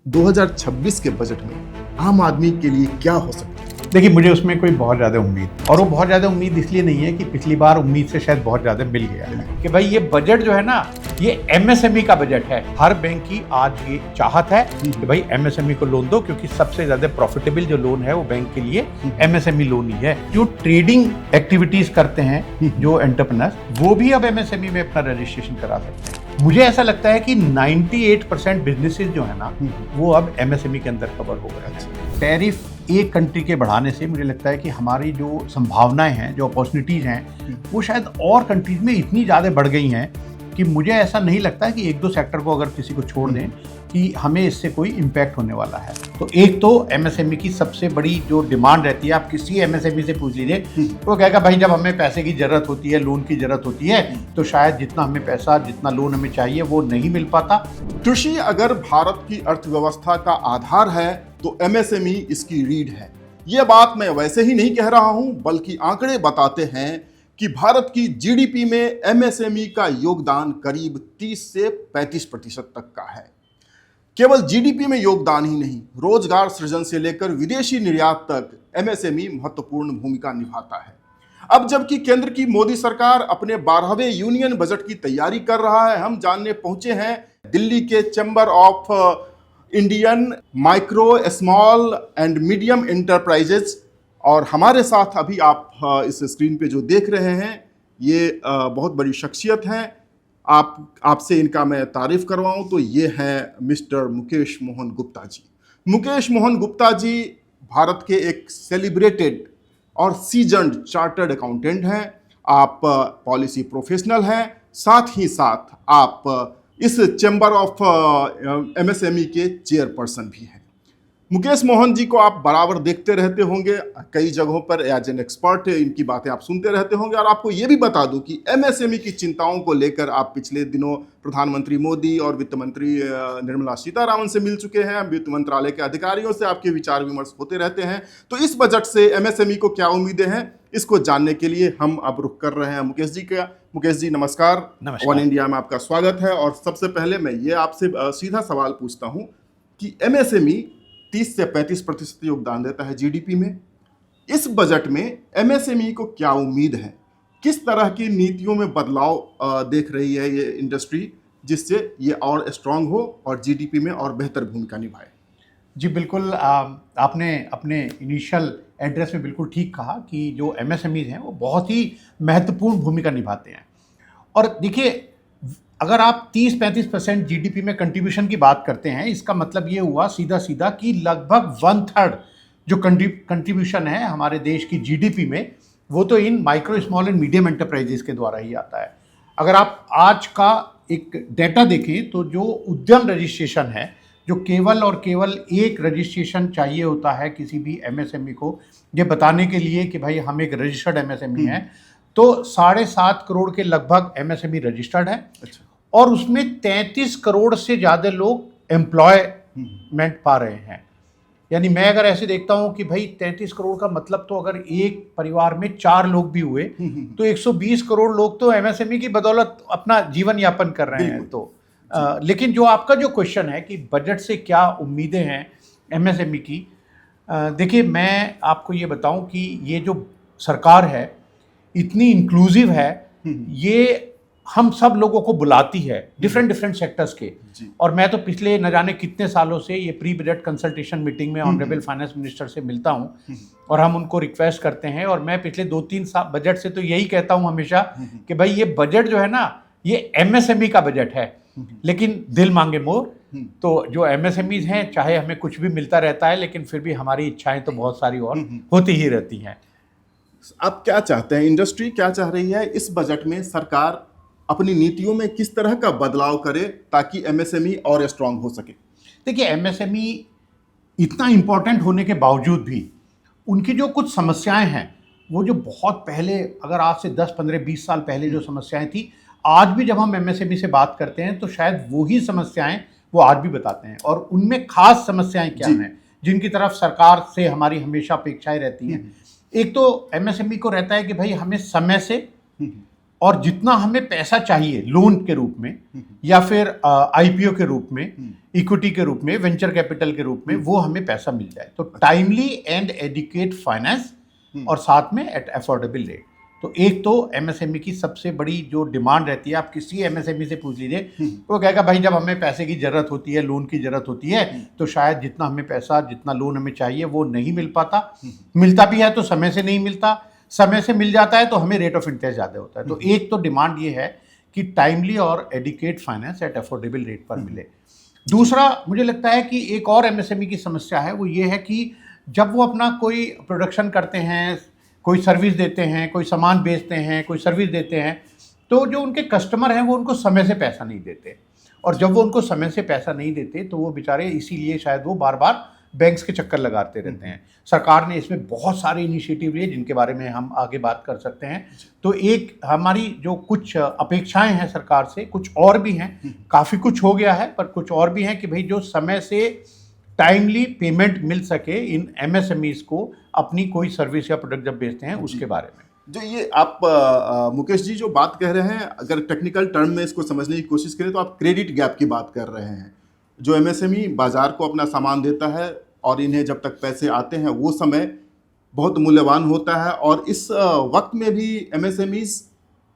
2026 के बजट में आम आदमी के लिए क्या हो सकता है? देखिए, मुझे उसमें कोई बहुत ज़्यादा उम्मीद, और वो बहुत ज़्यादा उम्मीद इसलिए नहीं है कि पिछली बार उम्मीद से शायद बहुत ज़्यादा मिल गया है कि भाई ये बजट जो है ना, ये एमएसएमई का बजट है। हर बैंक की आज ये चाहत है कि भाई एमएसएमई को लोन दो, क्योंकि सबसे ज़्यादा प्रॉफिटेबल जो लोन है वो बैंक के लिए एमएसएमई लोन ही है। जो ट्रेडिंग एक्टिविटीज़ करते हैं जो एंटरप्रेन्योर्स, वो भी अब एमएसएमई में अपना रजिस्ट्रेशन करा सकते हैं। मुझे ऐसा लगता है कि 98% बिजनेसेस जो है ना, वो अब एमएसएमई के अंदर कवर हो गए हैं। टैरिफ एक कंट्री के बढ़ाने से मुझे लगता है कि हमारी जो संभावनाएं हैं, जो अपॉर्चुनिटीज़ हैं, वो शायद और कंट्रीज़ में इतनी ज़्यादा बढ़ गई हैं कि मुझे ऐसा नहीं लगता कि एक दो सेक्टर को अगर किसी को छोड़ दें कि हमें इससे कोई इम्पैक्ट होने वाला है। तो एक तो एमएसएमई की सबसे बड़ी जो डिमांड रहती है, आप किसी एमएसएमई से पूछ लीजिए, वो कहेगा भाई जब हमें पैसे की ज़रूरत होती है, लोन की ज़रूरत होती है, तो शायद जितना हमें पैसा, जितना लोन हमें चाहिए वो नहीं मिल पाता। कृषि अगर भारत की अर्थव्यवस्था का आधार है तो एमएसएमई इसकी रीढ़ है। ये बात मैं वैसे ही नहीं कह रहा हूं, बल्कि आंकड़े बताते हैं कि भारत की जीडीपी में एमएसएमई का योगदान करीब 30 से 35% तक का है। केवल जीडीपी में योगदान ही नहीं, रोजगार सृजन से लेकर विदेशी निर्यात तक एमएसएमई महत्वपूर्ण भूमिका निभाता है। अब जबकि केंद्र की मोदी सरकार अपने 12वें यूनियन बजट की तैयारी कर रहा है, हम जानने पहुंचे हैं दिल्ली के chamber of Indian micro, small and medium enterprises, और हमारे साथ अभी आप इस स्क्रीन पे जो देख रहे हैं ये बहुत बड़ी शख्सियत हैं। आपसे इनका मैं तारीफ करवाऊं तो ये हैं मिस्टर मुकेश मोहन गुप्ता जी। मुकेश मोहन गुप्ता जी भारत के एक सेलिब्रेटेड और सीजन्ड चार्टर्ड अकाउंटेंट हैं। आप पॉलिसी प्रोफेशनल हैं, साथ ही साथ आप इस चैम्बर ऑफ एमएसएमई के चेयरपर्सन भी हैं। मुकेश मोहन जी को आप बराबर देखते रहते होंगे कई जगहों पर एज एन एक्सपर्ट, इनकी बातें आप सुनते रहते होंगे। और आपको ये भी बता दूं कि एमएसएमई की चिंताओं को लेकर आप पिछले दिनों प्रधानमंत्री मोदी और वित्त मंत्री निर्मला सीतारामन से मिल चुके हैं। वित्त मंत्रालय के अधिकारियों से आपके विचार विमर्श होते रहते हैं। तो इस बजट से एमएसएमई को क्या उम्मीदें हैं, इसको जानने के लिए हम अब रुख कर रहे हैं मुकेश जी का। मुकेश जी नमस्कार, वन इंडिया में आपका स्वागत है। और सबसे पहले मैं ये आपसे सीधा सवाल पूछता हूँ कि एमएसएमई 30 से 35% योगदान देता है जीडीपी में। इस बजट में एमएसएमई को क्या उम्मीद है, किस तरह की नीतियों में बदलाव देख रही है ये इंडस्ट्री, जिससे ये और स्ट्रांग हो और जीडीपी में और बेहतर भूमिका निभाए? जी बिल्कुल, आपने अपने इनिशियल एड्रेस में बिल्कुल ठीक कहा कि जो एमएसएमईज हैं वो बहुत ही महत्वपूर्ण भूमिका निभाते हैं। और देखिए, अगर आप 30-35% जीडीपी में कंट्रीब्यूशन की बात करते हैं, इसका मतलब ये हुआ सीधा सीधा कि लगभग 1/3 जो कंट्रीब्यूशन है हमारे देश की जीडीपी में, वो तो इन micro, small and medium enterprises के द्वारा ही आता है। अगर आप आज का एक डेटा देखें तो जो उद्यम रजिस्ट्रेशन है, जो केवल और केवल एक रजिस्ट्रेशन चाहिए होता है किसी भी एमएसएमई को, ये बताने के लिए कि भाई हम एक रजिस्टर्ड एमएसएमई हैं, तो 7.5 करोड़ के लगभग एमएसएमई रजिस्टर्ड है। अच्छा। और उसमें 33 करोड़ से ज़्यादा लोग एम्प्लॉयमेंट पा रहे हैं। यानी मैं अगर ऐसे देखता हूं कि भाई 33 करोड़ का मतलब, तो अगर एक परिवार में 4 लोग भी हुए तो 120 करोड़ लोग तो एमएसएमई की बदौलत अपना जीवन यापन कर रहे हैं। तो लेकिन जो आपका जो क्वेश्चन है कि बजट से क्या उम्मीदें हैं एमएसएमई की, देखिए मैं आपको ये बताऊं कि ये जो सरकार है इतनी इंक्लूसिव है, ये हम सब लोगों को बुलाती है डिफरेंट सेक्टर्स के। और मैं तो पिछले न जाने कितने सालों से ये प्री बजट कंसल्टेशन मीटिंग में ऑनरेबल फाइनेंस मिनिस्टर से मिलता हूँ और हम उनको रिक्वेस्ट करते हैं। और मैं पिछले 2-3 बजट से तो यही कहता हूँ हमेशा कि भाई ये बजट जो है ना, ये एमएसएमई का बजट है, लेकिन दिल मांगे मोर। तो जो एमएसएमईज हैं, चाहे हमें कुछ भी मिलता रहता है, लेकिन फिर भी हमारी इच्छाएं तो बहुत सारी और होती ही रहती हैं। आप क्या चाहते हैं, इंडस्ट्री क्या चाह रही है इस बजट में, सरकार अपनी नीतियों में किस तरह का बदलाव करे ताकि एमएसएमई और स्ट्रांग हो सके? देखिए, एमएसएमई इतना इम्पोर्टेंट होने के बावजूद भी उनकी जो कुछ समस्याएं हैं, वो जो बहुत पहले, अगर आज से 10, 15, 20 साल पहले जो समस्याएं थी, आज भी जब हम एमएसएमई से बात करते हैं तो शायद वही समस्याएं वो आज भी बताते हैं। और उनमें खास समस्याएं क्या हैं जिनकी तरफ सरकार से हमारी हमेशा अपेक्षाएं रहती हैं। एक तो एमएसएमई को रहता है कि भाई हमें समय से और जितना हमें पैसा चाहिए लोन के रूप में या फिर आईपीओ के रूप में, इक्विटी के रूप में, वेंचर कैपिटल के रूप में, वो हमें पैसा मिल जाए। तो टाइमली एंड एडिक्वेट फाइनेंस और साथ में एट अफोर्डेबल रेट। तो एक तो एमएसएमई की सबसे बड़ी जो डिमांड रहती है, आप किसी एमएसएमई से पूछ लीजिए, वो कहेगा भाई जब हमें पैसे की ज़रूरत होती है, लोन की ज़रूरत होती है, तो शायद जितना हमें पैसा, जितना लोन हमें चाहिए वो नहीं मिल पाता, मिलता भी है तो समय से नहीं मिलता, समय से मिल जाता है तो हमें रेट ऑफ इंटरेस्ट ज़्यादा होता है। तो एक तो डिमांड ये है कि टाइमली और adequate finance at affordable rate पर मिले। दूसरा, मुझे लगता है कि एक और एमएसएमई की समस्या है, वो ये है कि जब वो अपना कोई प्रोडक्शन करते हैं, कोई सर्विस देते हैं, कोई सामान बेचते हैं, कोई सर्विस देते हैं, तो जो उनके कस्टमर हैं वो उनको समय से पैसा नहीं देते। और जब वो उनको समय से पैसा नहीं देते तो वो बेचारे इसीलिए शायद वो बार बार बैंक्स के चक्कर लगाते रहते हैं। सरकार ने इसमें बहुत सारे इनिशिएटिव लिए जिनके बारे में हम आगे बात कर सकते हैं। तो एक हमारी जो कुछ अपेक्षाएं हैं सरकार से, कुछ और भी हैं, काफ़ी कुछ हो गया है पर कुछ और भी हैं कि भाई जो समय से टाइमली पेमेंट मिल सके इन एमएसएमईज को अपनी कोई सर्विस या प्रोडक्ट जब बेचते हैं उसके बारे में। जो ये आप मुकेश जी जो बात कह रहे हैं, अगर टेक्निकल टर्म में इसको समझने की कोशिश करें तो आप क्रेडिट गैप की बात कर रहे हैं। जो एमएसएमई बाजार को अपना सामान देता है और इन्हें जब तक पैसे आते हैं वो समय बहुत मूल्यवान होता है, और इस वक्त में भी एमएसएमईज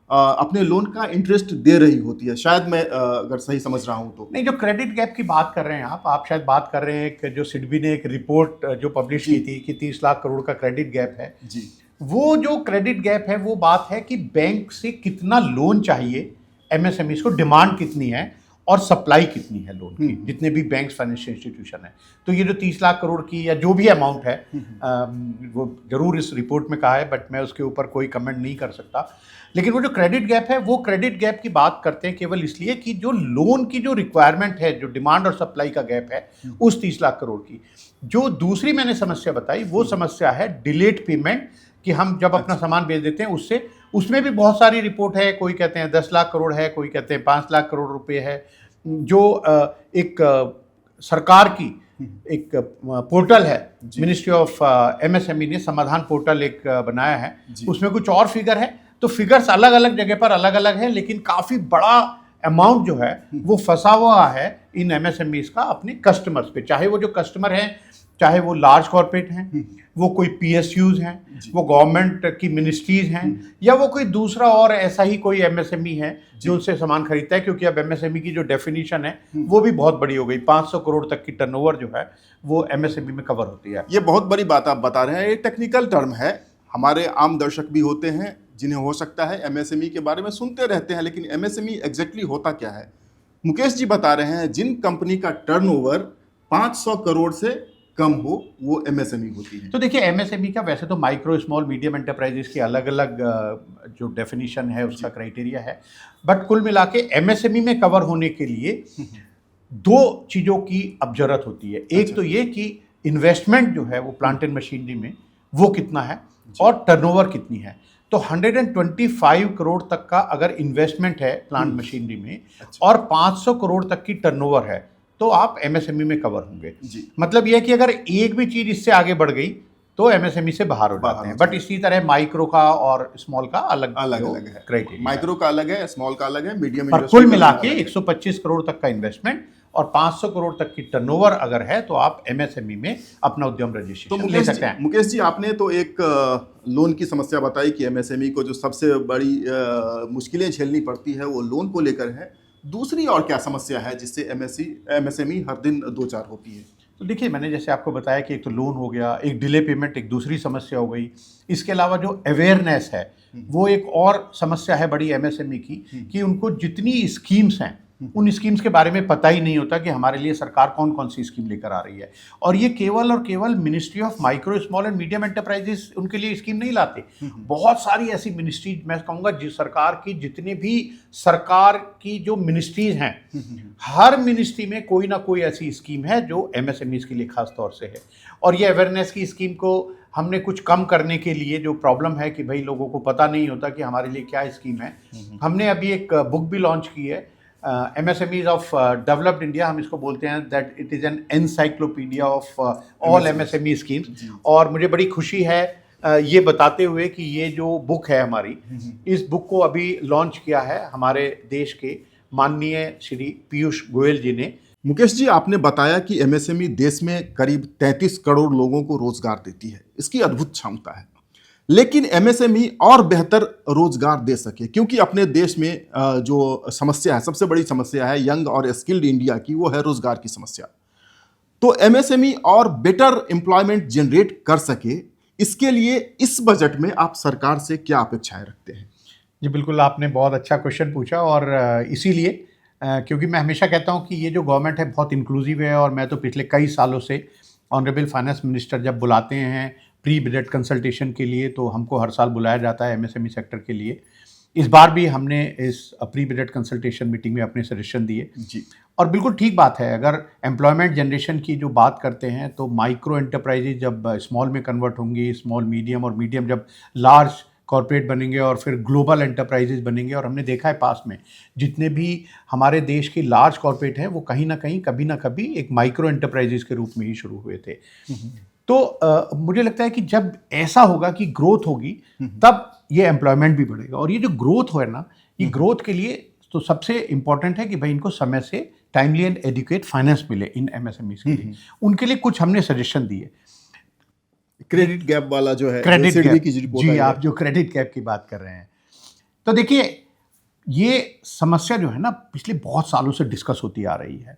अपने लोन का इंटरेस्ट दे रही होती है, शायद मैं अगर सही समझ रहा हूँ तो। नहीं, जो क्रेडिट गैप की बात कर रहे हैं आप शायद बात कर रहे हैं कि जो सिडबी ने एक रिपोर्ट जो पब्लिश की थी कि 30 लाख करोड़ का क्रेडिट गैप है जी। वो जो क्रेडिट गैप है वो बात है कि बैंक से कितना लोन चाहिए एमएसएमईज को, डिमांड कितनी है और सप्लाई कितनी है लोन की, जितने भी बैंक फाइनेंशियल इंस्टीट्यूशन है। तो ये जो 30 लाख करोड़ की या जो भी अमाउंट है वो जरूर इस रिपोर्ट में कहा है, बट मैं उसके ऊपर कोई कमेंट नहीं कर सकता। लेकिन वो जो क्रेडिट गैप है वो क्रेडिट गैप की बात करते हैं केवल इसलिए कि जो लोन की जो रिक्वायरमेंट है, जो डिमांड और सप्लाई का गैप है उस 30 लाख करोड़ की। जो दूसरी मैंने समस्या बताई वो समस्या है डिलेड पेमेंट, कि हम जब अपना सामान बेच देते हैं उससे, उसमें भी बहुत सारी रिपोर्ट है, कोई कहते हैं 10 लाख करोड़ है, कोई कहते हैं 5 लाख करोड़ रुपए है। जो एक सरकार की एक पोर्टल है, मिनिस्ट्री ऑफ एमएसएमई ने समाधान पोर्टल एक बनाया है, उसमें कुछ और फिगर है। तो फिगर्स अलग अलग जगह पर अलग अलग है, लेकिन काफ़ी बड़ा अमाउंट जो है वो फंसा हुआ है इन एमएसएमईज का अपने कस्टमर्स पे, चाहे वो जो कस्टमर हैं, चाहे वो लार्ज कॉर्पोरेट हैं, वो कोई पीएसयूज हैं, वो गवर्नमेंट की मिनिस्ट्रीज हैं, या वो कोई दूसरा और ऐसा ही कोई एमएसएमई है जो उनसे सामान खरीदता है। क्योंकि अब एमएसएमई की जो डेफिनेशन है वो भी बहुत बड़ी हो गई, 500 करोड़ तक की टर्नओवर जो है वो एमएसएमई में कवर होती है। ये बहुत बड़ी बात आप बता रहे हैं, ये टेक्निकल टर्म है। हमारे आम दर्शक भी होते हैं जिन्हें हो सकता है एमएसएमई के बारे में सुनते रहते हैं, लेकिन एमएसएमई एग्जैक्टली होता क्या है। मुकेश जी बता रहे हैं जिन कंपनी का टर्नओवर 500 करोड़ से कम हो वो एमएसएमई होती है। तो देखिए, एमएसएमई का वैसे तो माइक्रो स्मॉल मीडियम एंटरप्राइजेस की अलग अलग जो डेफिनेशन है उसका क्राइटेरिया है, बट कुल मिला के एमएसएमई में कवर होने के लिए दो चीज़ों की अब जरूरत होती है। एक तो ये कि इन्वेस्टमेंट जो है वो प्लांट एंड मशीनरी में वो कितना है और टर्नओवर कितनी है। तो 125 करोड़ तक का अगर इन्वेस्टमेंट है प्लांट मशीनरी में और 500 करोड़ तक की टर्नओवर है तो आप एमएसएमई में कवर होंगे। मतलब यह कि अगर एक भी चीज इससे आगे बढ़ गई तो एमएसएमई से बाहर हो जाते हैं। बट इसी तरह माइक्रो का और स्मॉल का अलग अलग है क्राइटेरिया। माइक्रो का अलग है, स्मॉल का अलग है, मीडियम पर कुल मिला के 125 करोड़ तक का इन्वेस्टमेंट और 500 करोड़ तक की टर्नओवर अगर है तो आप एमएसएमई में अपना उद्यम रजिस्ट्रेशन ले सकते हैं। मुकेश जी, आपने तो एक लोन की समस्या बताई कि एमएसएमई को जो सबसे बड़ी मुश्किलें झेलनी पड़ती है वो लोन को लेकर है। दूसरी और क्या समस्या है जिससे एमएसएमई हर दिन दो चार होती है? तो देखिए, मैंने जैसे आपको बताया कि एक तो लोन हो गया, एक डिले पेमेंट एक दूसरी समस्या हो गई। इसके अलावा जो अवेयरनेस है वो एक और समस्या है बड़ी एमएसएमई की, कि उनको जितनी स्कीम्स हैं उन स्कीम्स के बारे में पता ही नहीं होता कि हमारे लिए सरकार कौन कौन सी स्कीम लेकर आ रही है। और ये केवल और केवल ministry of micro small and medium enterprises उनके लिए स्कीम नहीं लाते। बहुत सारी ऐसी मिनिस्ट्रीज, मैं कहूँगा जिस सरकार की जितनी भी सरकार की जो मिनिस्ट्रीज हैं, हर मिनिस्ट्री में कोई ना कोई ऐसी स्कीम है जो एमएसएमईज के लिए खास तौर से है। और ये अवेयरनेस की स्कीम को हमने कुछ कम करने के लिए, जो प्रॉब्लम है कि भाई लोगों को पता नहीं होता कि हमारे लिए क्या स्कीम है, हमने अभी एक बुक भी लॉन्च की है, MSMEs ऑफ डेवलप्ड इंडिया, हम इसको बोलते हैं, that it is an encyclopedia of all MSME schemes. और मुझे बड़ी खुशी है ये बताते हुए कि ये जो बुक है हमारी, इस बुक को अभी लॉन्च किया है हमारे देश के माननीय श्री पीयूष गोयल जी ने। मुकेश जी, आपने बताया कि एमएसएमई देश में करीब 33 करोड़ लोगों को रोजगार देती है, इसकी अद्भुत क्षमता है। लेकिन एमएसएमई और बेहतर रोजगार दे सके, क्योंकि अपने देश में जो समस्या है, सबसे बड़ी समस्या है यंग और स्किल्ड इंडिया की, वो है रोजगार की समस्या। तो एमएसएमई और बेटर एम्प्लॉयमेंट जनरेट कर सके, इसके लिए इस बजट में आप सरकार से क्या अपेक्षाएं रखते हैं? जी बिल्कुल, आपने बहुत अच्छा क्वेश्चन पूछा। और इसीलिए क्योंकि मैं हमेशा कहता हूँ कि ये जो गवर्नमेंट है बहुत इंक्लूसिव है, और मैं तो पिछले कई सालों से ऑनरेबल फाइनेंस मिनिस्टर जब बुलाते हैं प्री बजट कंसल्टेशन के लिए, तो हमको हर साल बुलाया जाता है एमएसएमई सेक्टर के लिए। इस बार भी हमने इस प्री बजट कंसल्टेशन मीटिंग में अपने सजेशन दिए जी। और बिल्कुल ठीक बात है। अगर एम्प्लॉयमेंट जनरेशन की जो बात करते हैं तो माइक्रो एंटरप्राइजेज जब स्मॉल में कन्वर्ट होंगी, स्मॉल मीडियम, और मीडियम जब लार्ज कॉर्पोरेट बनेंगे, और फिर ग्लोबल एंटरप्राइजेज बनेंगे। और हमने देखा है पास में जितने भी हमारे देश के लार्ज कॉर्पोरेट हैं वो कहीं ना कहीं कभी ना कभी एक माइक्रो एंटरप्राइजेज के रूप में ही शुरू हुए थे। तो मुझे लगता है कि जब ऐसा होगा कि ग्रोथ होगी तब ये एम्प्लॉयमेंट भी बढ़ेगा। और ये जो ग्रोथ है ना, ये ग्रोथ के लिए तो सबसे इंपॉर्टेंट है कि भाई इनको समय से टाइमली एंड एडिक्वेट फाइनेंस मिले इन एमएसएमईज के लिए। उनके लिए कुछ हमने सजेशन दिए। क्रेडिट गैप वाला जो है, क्रेडिट सिडबी गैप, की जो रिपोर्ट जी आई है। आप जो क्रेडिट गैप की बात कर रहे हैं, तो देखिए ये समस्या जो है ना पिछले बहुत सालों से डिस्कस होती आ रही है।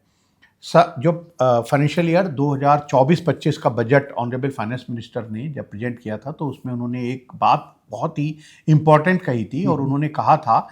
जो फाइनेंशियल ईयर 2024-25 का बजट ऑनरेबल फाइनेंस मिनिस्टर ने जब प्रेजेंट किया था, तो उसमें उन्होंने एक बात बहुत ही इम्पॉर्टेंट कही थी। और उन्होंने कहा था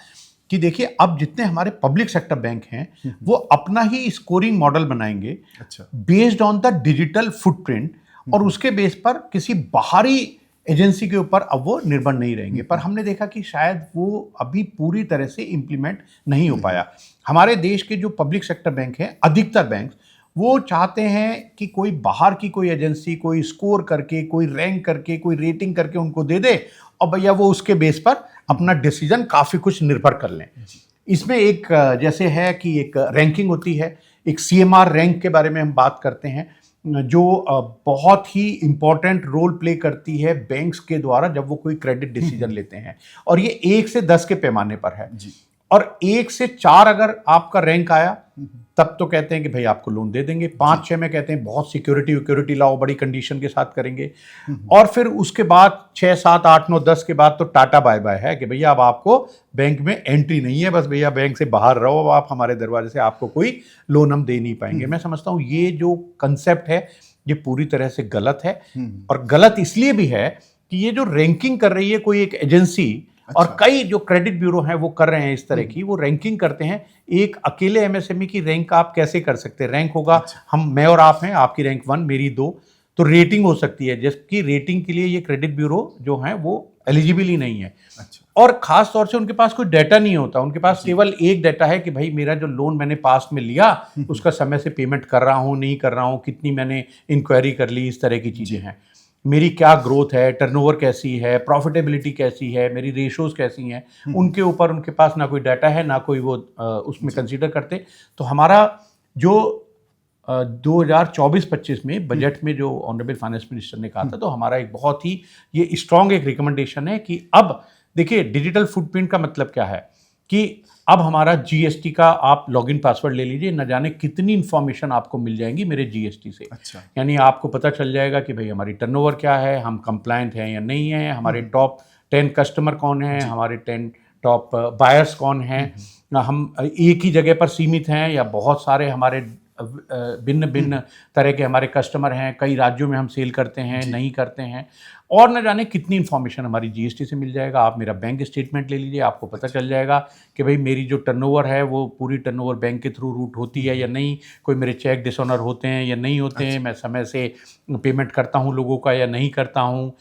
कि देखिए अब जितने हमारे पब्लिक सेक्टर बैंक हैं वो अपना ही स्कोरिंग मॉडल बनाएंगे, अच्छा। Based on the digital footprint, और उसके बेस पर किसी बाहरी एजेंसी के ऊपर अब वो निर्भर नहीं रहेंगे। पर हमने देखा कि शायद वो अभी पूरी तरह से इम्प्लीमेंट नहीं हो पाया। हमारे देश के जो पब्लिक सेक्टर बैंक हैं, अधिकतर बैंक वो चाहते हैं कि कोई बाहर की कोई एजेंसी कोई स्कोर करके, कोई रैंक करके, कोई रेटिंग करके उनको दे दे, और भैया वो उसके बेस पर अपना डिसीजन काफ़ी कुछ निर्भर कर लें। इसमें एक जैसे है कि एक रैंकिंग होती है, एक सीएमआर रैंक के बारे में हम बात करते हैं, जो बहुत ही इम्पॉर्टेंट रोल प्ले करती है बैंक्स के द्वारा जब वो कोई क्रेडिट डिसीजन लेते हैं। और ये 1 से 10 के पैमाने पर है जी। और 1 से 4 अगर आपका रैंक आया तब तो कहते हैं कि भाई आपको लोन दे देंगे। 5-6 में कहते हैं बहुत सिक्योरिटी लाओ, बड़ी कंडीशन के साथ करेंगे। और फिर उसके बाद 6, 7, 8, 9, 10 के बाद तो टाटा बाय बाय है कि भैया अब आपको बैंक में एंट्री नहीं है, बस भैया बैंक से बाहर रहो, आप हमारे दरवाजे से आपको कोई लोन हम दे नहीं पाएंगे। मैं समझता हूँ ये जो कंसेप्ट है ये पूरी तरह से गलत है। और गलत इसलिए भी है कि ये जो रैंकिंग कर रही है कोई एक एजेंसी, और कई जो क्रेडिट ब्यूरो हैं वो कर रहे हैं इस तरह की, वो रैंकिंग करते हैं। एक अकेले एमएसएमई की रैंक आप कैसे कर सकते हैं? रैंक होगा मैं और आप हैं, आपकी रैंक 1 मेरी 2, तो रेटिंग हो सकती है, जिसकी रेटिंग के लिए ये क्रेडिट ब्यूरो जो है वो एलिजिबल ही नहीं है। और खास तौर से उनके पास कोई डाटा नहीं होता, उनके पास केवल एक डाटा है कि भाई मेरा जो लोन मैंने पास में लिया उसका समय से पेमेंट कर रहा हूँ नहीं कर रहा हूँ, कितनी मैंने इंक्वायरी कर ली, इस तरह की चीज़ें हैं। मेरी क्या ग्रोथ है, टर्नओवर कैसी है, प्रॉफिटेबिलिटी कैसी है, मेरी रेशोज कैसी हैं, उनके ऊपर उनके पास ना कोई डाटा है, ना कोई वो उसमें कंसीडर करते। तो हमारा जो 2024-25 में बजट में जो ऑनरेबल फाइनेंस मिनिस्टर ने कहा था, तो हमारा एक बहुत ही ये स्ट्रॉन्ग एक रिकमेंडेशन है कि अब देखिए डिजिटल फुटप्रिंट का मतलब क्या है कि अब हमारा जीएसटी का आप लॉगिन पासवर्ड ले लीजिए, न जाने कितनी इन्फॉर्मेशन आपको मिल जाएंगी मेरे जीएसटी से। अच्छा। यानी आपको पता चल जाएगा कि भाई हमारी टर्नओवर क्या है, हम कंप्लायंट हैं या नहीं हैं, हमारे टॉप 10 कस्टमर कौन हैं, हमारे 10 टॉप बायर्स कौन हैं, हम एक ही जगह पर सीमित हैं या बहुत सारे हमारे भिन्न भिन्न तरह के हमारे कस्टमर हैं, कई राज्यों में हम सेल करते हैं नहीं करते हैं, और न जाने कितनी इन्फॉर्मेशन हमारी जीएसटी से मिल जाएगा। आप मेरा बैंक स्टेटमेंट ले लीजिए, आपको पता चल जाएगा कि भाई मेरी जो टर्नओवर है वो पूरी टर्नओवर बैंक के थ्रू रूट होती है या नहीं, कोई मेरे चेक डिसऑनर होते हैं या नहीं होते हैं, मैं समय से पेमेंट करता हूँ लोगों का या नहीं करता हूँ,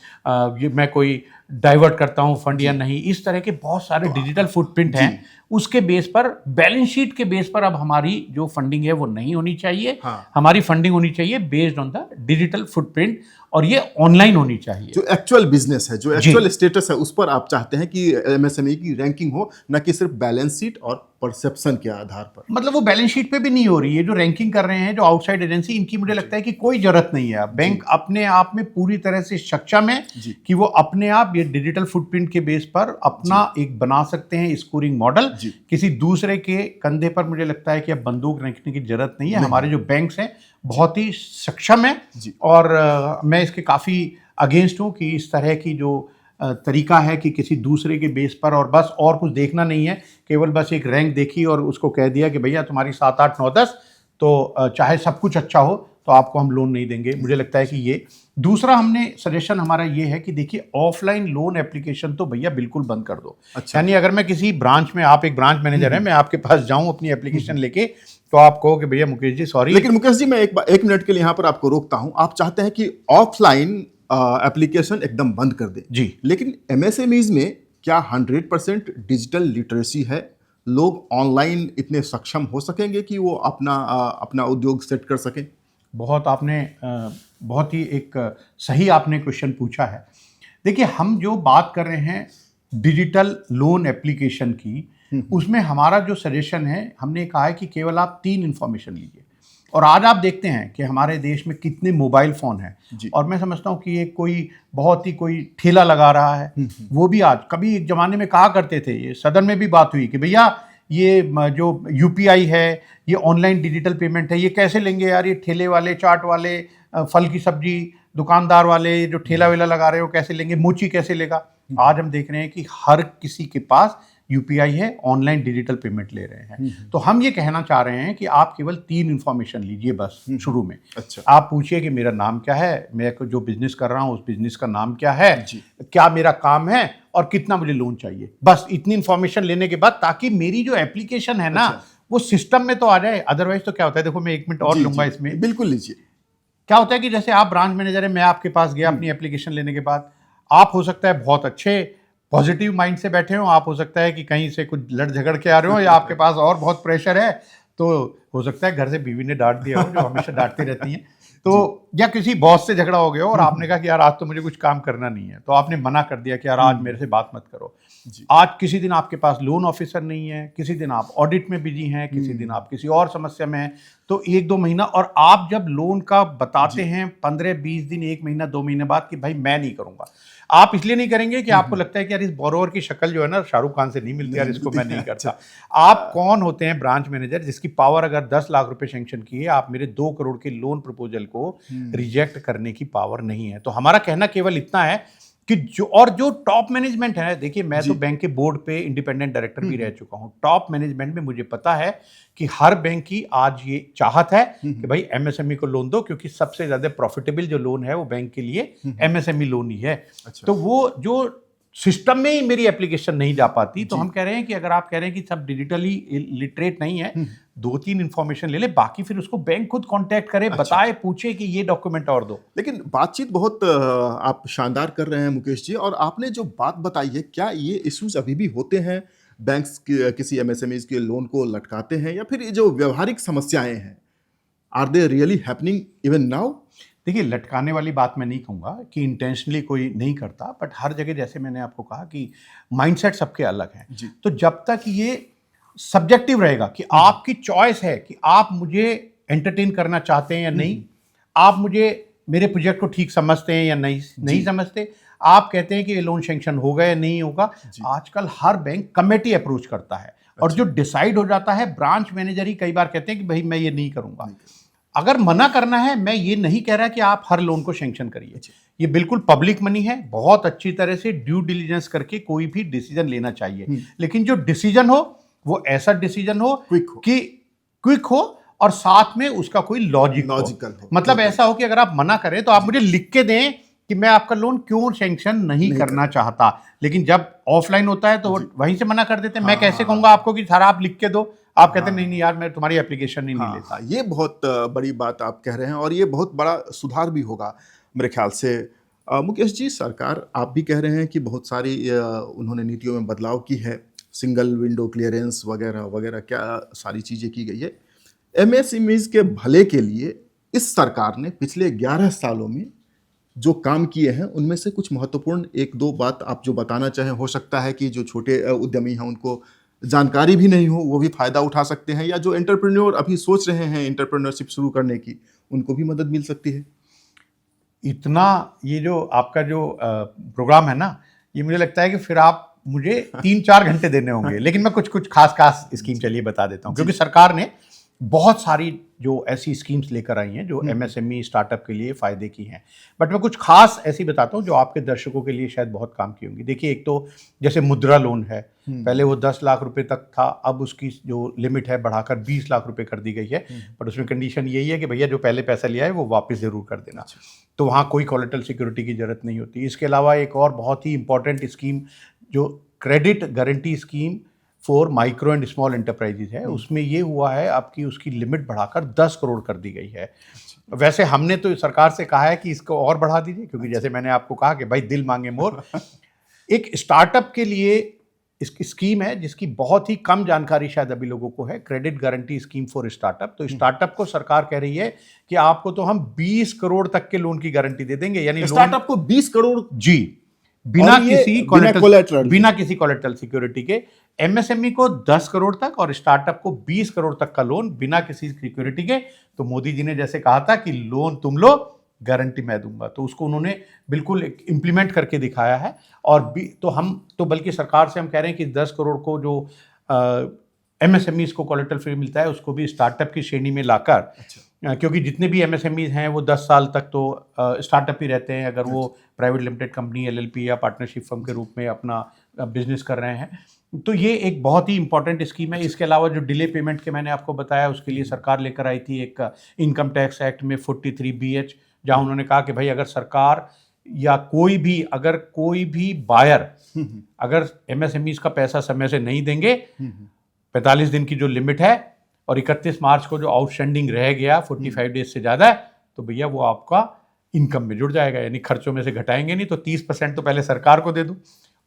मैं कोई डाइवर्ट करता हूँ फंड या नहीं। इस तरह के बहुत सारे डिजिटल फुटप्रिंट हैं, उसके बेस पर, बैलेंस शीट के बेस पर अब हमारी जो फंडिंग है वो नहीं होनी चाहिए। हमारी फंडिंग होनी चाहिए based on the digital footprint. और ये ऑनलाइन होनी चाहिए। जो एक्चुअल बिजनेस है, जो एक्चुअल स्टेटस है, उस पर आप चाहते हैं कि एमएसएमई की रैंकिंग हो, न कि सिर्फ बैलेंस शीट और परसेप्शन के आधार पर। मतलब वो बैलेंस शीट पे भी नहीं हो रही है, जो रैंकिंग कर रहे हैं जो आउटसाइड एजेंसी, इनकी मुझे लगता है कि कोई जरूरत नहीं है। बैंक अपने आप में पूरी तरह से सक्षम है कि वो अपने आप ये डिजिटल फुटप्रिंट के बेस पर अपना एक बना सकते हैं स्कोरिंग मॉडल। किसी दूसरे के कंधे पर मुझे लगता है कि अब बंदूक रखने की जरूरत नहीं है। हमारे जो बैंक्स हैं बहुत ही सक्षम है, और मैं इसके काफ़ी अगेंस्ट हूँ कि इस तरह की जो तरीका है कि किसी दूसरे के बेस पर और बस और कुछ देखना नहीं है, केवल बस एक रैंक देखी और उसको कह दिया कि भैया तुम्हारी 7, 8, 9, 10, तो चाहे सब कुछ अच्छा हो तो आपको हम लोन नहीं देंगे। मुझे लगता है कि ये दूसरा हमने सजेशन हमारा ये है कि देखिए ऑफलाइन लोन एप्लीकेशन तो भैया बिल्कुल बंद कर दो। यानी अगर मैं किसी ब्रांच में, आप एक ब्रांच मैनेजर हैं, मैं आपके पास जाऊं अपनी एप्लीकेशन लेके, तो आप कहो कि भैया मुकेश जी सॉरी। लेकिन मुकेश जी, मैं एक मिनट के लिए यहाँ पर आपको रोकता हूँ। आप चाहते हैं कि ऑफलाइन एप्लीकेशन एकदम बंद कर दे जी, लेकिन एमएसएमईज में क्या 100% डिजिटल लिटरेसी है? लोग ऑनलाइन इतने सक्षम हो सकेंगे कि वो अपना उद्योग सेट कर सकें? बहुत ही एक सही आपने क्वेश्चन पूछा है। देखिए, हम जो बात कर रहे हैं डिजिटल लोन एप्लीकेशन की, उसमें हमारा जो सजेशन है, हमने कहा है कि केवल आप 3 इंफॉर्मेशन लीजिए। और आज आप देखते हैं कि हमारे देश में कितने मोबाइल फ़ोन हैं, और मैं समझता हूँ कि ये कोई ठेला लगा रहा है, वो भी आज, कभी एक ज़माने में कहा करते थे, ये सदन में भी बात हुई कि भैया ये जो यूपीआई है, ये ऑनलाइन डिजिटल पेमेंट है, ये कैसे लेंगे यार, ये ठेले वाले, चाट वाले, फल की सब्जी दुकानदार वाले जो ठेला वेला लगा रहे हो कैसे लेंगे, मोची कैसे लेगा। आज हम देख रहे हैं कि हर किसी के पास यूपीआई है, ऑनलाइन डिजिटल पेमेंट ले रहे हैं। तो हम ये कहना चाह रहे हैं कि आप केवल 3 इंफॉर्मेशन लीजिए बस शुरू में। अच्छा। आप पूछिए कि मेरा नाम क्या है, मैं जो बिजनेस कर रहा हूँ उस बिजनेस का नाम क्या है, क्या मेरा काम है और कितना मुझे लोन चाहिए। बस इतनी इंफॉर्मेशन लेने के बाद, ताकि मेरी जो एप्लीकेशन है ना, वो सिस्टम में तो आ जाए। अदरवाइज तो क्या होता है, देखो मैं 1 मिनट और लूंगा इसमें। बिल्कुल लीजिए। क्या होता है कि जैसे आप ब्रांच मैनेजर है, मैं आपके पास गया अपनी एप्लीकेशन लेने के बाद, आप हो सकता है बहुत अच्छे पॉजिटिव माइंड से बैठे हो, आप हो सकता है कि कहीं से कुछ लड़ झगड़ के आ रहे हो, या आपके पास और बहुत प्रेशर है, तो हो सकता है घर से बीवी ने डांट दिया हो, जो हमेशा डांटती रहती हैं, तो या किसी बॉस से झगड़ा हो गया हो और आपने कहा कि यार आज तो मुझे कुछ काम करना नहीं है, तो आपने मना कर दिया कि यार आज मेरे से बात मत करो। आज किसी दिन आपके पास लोन ऑफिसर नहीं है, किसी दिन आप ऑडिट में बिजी हैं, किसी दिन आप किसी और समस्या में हैं, तो 1-2 महीना, और आप जब लोन का बताते हैं 15-20 दिन, 1 महीना, 2 महीने बाद कि भाई मैं नहीं करूंगा, आप इसलिए नहीं करेंगे कि आपको लगता है कि यार इस बोरोवर की शक्ल जो है ना शाहरुख खान से नहीं मिलती, यार इसको मैं नहीं करता। आप कौन होते हैं ब्रांच मैनेजर, जिसकी पावर अगर 10 लाख रुपए सैंक्शन की है, आप मेरे 2 करोड़ के लोन प्रपोजल को रिजेक्ट करने की पावर नहीं है। तो हमारा कहना केवल इतना है कि जो टॉप मैनेजमेंट है, देखिए मैं तो बैंक के बोर्ड पे इंडिपेंडेंट डायरेक्टर भी रह चुका हूं, टॉप मैनेजमेंट में मुझे पता है कि हर बैंक की आज ये चाहत है कि भाई एमएसएमई को लोन दो, क्योंकि सबसे ज्यादा प्रॉफिटेबल जो लोन है वो बैंक के लिए एमएसएमई लोन ही है। तो वो जो सिस्टम में ही मेरी एप्लीकेशन नहीं जा पाती, तो हम कह रहे हैं कि अगर आप कह रहे हैं कि सब डिजिटली लिटरेट नहीं है, 2-3 इंफॉर्मेशन ले ले, बाकी फिर उसको बैंक खुद कांटेक्ट करे, बताए, पूछे कि ये डॉक्यूमेंट और दो। लेकिन बातचीत बहुत आप शानदार कर रहे हैं मुकेश जी, और आपने जो बात बताई है, क्या ये इश्यूज अभी भी होते हैं? बैंक्स किसी एमएसएमईज के लोन को लटकाते हैं, या फिर ये जो व्यवहारिक समस्याएं हैं, are they really happening even now? देखिए, लटकाने वाली बात मैं नहीं कहूँगा कि इंटेंशनली कोई नहीं करता, बट हर जगह जैसे मैंने आपको कहा कि माइंडसेट सबके अलग हैं। तो जब तक ये सब्जेक्टिव रहेगा कि आपकी चॉइस है कि आप मुझे एंटरटेन करना चाहते हैं या नहीं, आप मुझे मेरे प्रोजेक्ट को ठीक समझते हैं या नहीं समझते, आप कहते हैं कि ये लोन सैंक्शन होगा या नहीं होगा, आजकल हर बैंक कमेटी अप्रोच करता है, और जो डिसाइड हो जाता है ब्रांच मैनेजर ही कई बार कहते हैं कि भाई मैं ये नहीं करूँगा। अगर मना करना है, मैं ये नहीं कह रहा कि आप हर लोन को सैंक्शन करिए, ये बिल्कुल पब्लिक मनी है, बहुत अच्छी तरह से ड्यू डिलिजेंस करके कोई भी डिसीजन लेना चाहिए, लेकिन जो डिसीजन हो वो ऐसा डिसीजन हो कि क्विक हो और साथ में उसका कोई लॉजिकल हो। मतलब ऐसा हो कि अगर आप मना करें तो आप मुझे लिख के दें कि मैं आपका लोन क्यों सैंक्शन नहीं करना चाहता, लेकिन जब ऑफलाइन होता है तो वहीं से मना कर देते हैं। मैं कैसे कहूंगा आपको कि सारा आप लिख के दो, आप कहते हैं नहीं यार मैं तुम्हारी एप्लीकेशन ही नहीं लेता। ये बहुत बड़ी बात आप कह रहे हैं, और ये बहुत बड़ा सुधार भी होगा मेरे ख्याल से। मुकेश जी, सरकार, आप भी कह रहे हैं कि बहुत सारी उन्होंने नीतियों में बदलाव की है, सिंगल विंडो क्लियरेंस वगैरह वगैरह, क्या सारी चीज़ें की गई है। एमएसएमईज के भले के लिए इस सरकार ने पिछले 11 सालों में जो काम किए हैं उनमें से कुछ महत्वपूर्ण एक दो बात आप जो बताना चाहें। हो सकता है कि जो छोटे उद्यमी हैं उनको जानकारी भी नहीं हो, वो भी फ़ायदा उठा सकते हैं, या जो एंटरप्रेन्योर अभी सोच रहे हैं एंटरप्रेन्योरशिप शुरू करने की, उनको भी मदद मिल सकती है। इतना ये जो आपका जो प्रोग्राम है ना, ये मुझे लगता है कि फिर आप मुझे 3-4 घंटे देने होंगे, लेकिन मैं कुछ कुछ खास स्कीम चलिए बता देता हूँ, क्योंकि सरकार ने बहुत सारी जो ऐसी स्कीम्स लेकर आई हैं जो एमएसएमई स्टार्टअप के लिए फ़ायदे की हैं। बट मैं कुछ खास ऐसी बताता हूँ जो आपके दर्शकों के लिए शायद बहुत काम की होंगी। देखिए, एक तो जैसे मुद्रा लोन है, पहले वो 10 लाख रुपए तक था, अब उसकी जो लिमिट है बढ़ाकर 20 लाख रुपए कर दी गई है। बट उसमें कंडीशन यही है कि भैया जो पहले पैसा लिया है वो वापस ज़रूर कर देना। तो वहाँ कोई कोलेटरल सिक्योरिटी की ज़रूरत नहीं होती। इसके अलावा एक और बहुत ही इंपॉर्टेंट स्कीम जो credit guarantee scheme for micro and small enterprises है, उसमें ये हुआ है आपकी उसकी लिमिट बढ़ाकर 10 करोड़ कर दी गई है। वैसे हमने तो सरकार से कहा है कि इसको और बढ़ा दीजिए, क्योंकि जैसे मैंने आपको कहा कि भाई दिल मांगे मोर। एक स्टार्टअप के लिए इसकी स्कीम है जिसकी बहुत ही कम जानकारी शायद अभी लोगों को है, credit guarantee scheme for startup. तो स्टार्टअप को सरकार कह रही है कि आपको तो हम 20 करोड़ तक के लोन की गारंटी दे देंगे, यानी स्टार्टअप को 20 करोड़ जी, बिना किसी कोलेटरल सिक्योरिटी के। एमएसएमई को 10 करोड़ तक और स्टार्टअप को 20 करोड़ तक का लोन बिना किसी सिक्योरिटी के। तो मोदी जी ने जैसे कहा था कि लोन तुम लो, गारंटी मैं दूंगा, तो उसको उन्होंने बिल्कुल इम्प्लीमेंट करके दिखाया है। और तो बल्कि सरकार से हम कह रहे हैं कि 10 करोड़ को जो एमएसएमईज को कोलेटरल फ्री मिलता है उसको भी स्टार्टअप की श्रेणी में लाकर, क्योंकि जितने भी एमएसएमईज हैं वो 10 साल तक तो स्टार्टअप ही रहते हैं, अगर वो प्राइवेट लिमिटेड कंपनी, एलएलपी या पार्टनरशिप फर्म के रूप में अपना बिजनेस कर रहे हैं। तो ये एक बहुत ही इंपॉर्टेंट स्कीम है। इसके अलावा जो डिले पेमेंट के मैंने आपको बताया, उसके लिए सरकार लेकर आई थी एक इनकम टैक्स एक्ट में 43BH, जहाँ उन्होंने कहा कि भाई अगर सरकार या कोई भी बायर अगर एमएसएमईज का पैसा समय से नहीं देंगे, 45 दिन की जो लिमिट है और 31 मार्च को जो आउटस्टैंडिंग रह गया 45 डेज से ज़्यादा है, तो भैया वो आपका इनकम में जुड़ जाएगा, यानी खर्चों में से घटाएंगे नहीं। तो 30% तो पहले सरकार को दे दो,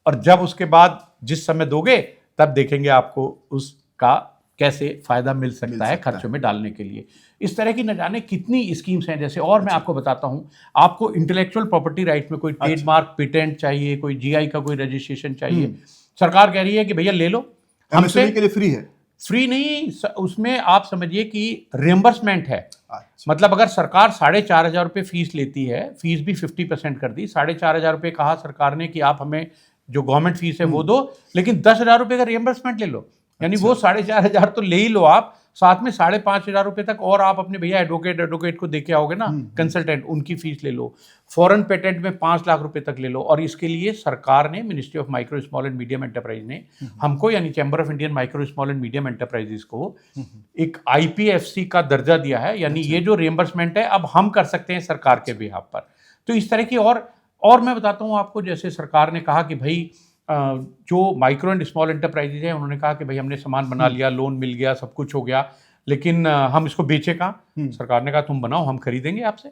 और जब उसके बाद जिस समय दोगे तब देखेंगे आपको उसका कैसे फ़ायदा मिल सकता है खर्चों में डालने के लिए। इस तरह की न जाने कितनी स्कीम्स हैं। जैसे और मैं आपको बताता हूँ, आपको इंटेलेक्चुअल प्रॉपर्टी राइट में कोई ट्रेडमार्क पेटेंट चाहिए, कोई जीआई का कोई रजिस्ट्रेशन चाहिए, सरकार कह रही है कि भैया ले लो, हमसे के लिए फ्री है। फ्री नहीं, उसमें आप समझिए कि रियम्बर्समेंट है। मतलब अगर सरकार 4,500 रुपये फीस लेती है, फीस भी 50% कर दी, 4,500 रुपये कहा सरकार ने कि आप हमें जो गवर्नमेंट फीस है वो दो, लेकिन 10,000 रुपये का रियम्बर्समेंट ले लो, यानी वो 4,500 तो ले ही लो आप, साथ में 5,500 रुपये तक और आप अपने भैया एडवोकेट को देके आओगे ना, कंसल्टेंट, उनकी फीस ले लो। फॉरेन पेटेंट में 5 लाख रुपए तक ले लो। और इसके लिए सरकार ने, ministry of micro small and medium enterprise ने हमको, यानी chamber of Indian micro small and medium enterprises को एक IPFC का दर्जा दिया है, यानी ये जो रियम्बर्समेंट है अब हम कर सकते हैं सरकार के बिहाफ पर। तो इस तरह की और मैं बताता हूँ आपको, जैसे सरकार ने कहा कि भाई जो माइक्रो एंड स्मॉल एंटरप्राइजेज हैं, उन्होंने कहा कि भाई हमने सामान बना लिया, लोन मिल गया, सब कुछ हो गया, लेकिन हम इसको बेचे कहाँ? सरकार ने कहा तुम बनाओ, हम खरीदेंगे आपसे।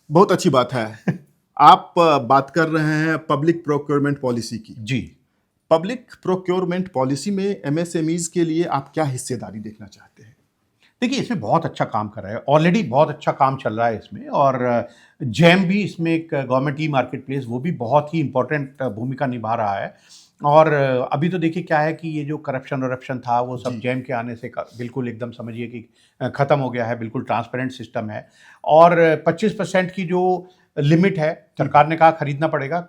बहुत अच्छी बात है। आप बात कर रहे हैं पब्लिक प्रोक्योरमेंट पॉलिसी की। जी, पब्लिक प्रोक्योरमेंट पॉलिसी में एमएसएमईज के लिए आप क्या हिस्सेदारी देखना चाहते हैं? देखिए, इसमें बहुत अच्छा काम कर रहा है, ऑलरेडी बहुत अच्छा काम चल रहा है इसमें। और जैम भी इसमें एक गवर्नमेंट ई मार्केट प्लेस, वो भी बहुत ही इंपॉर्टेंट भूमिका निभा रहा है। और अभी तो देखिए क्या है कि ये जो करप्शन था वो सब जैम के आने से बिल्कुल एकदम समझिए कि ख़त्म हो गया है, बिल्कुल ट्रांसपेरेंट सिस्टम है। और 25% की जो लिमिट है, सरकार ने कहा खरीदना पड़ेगा।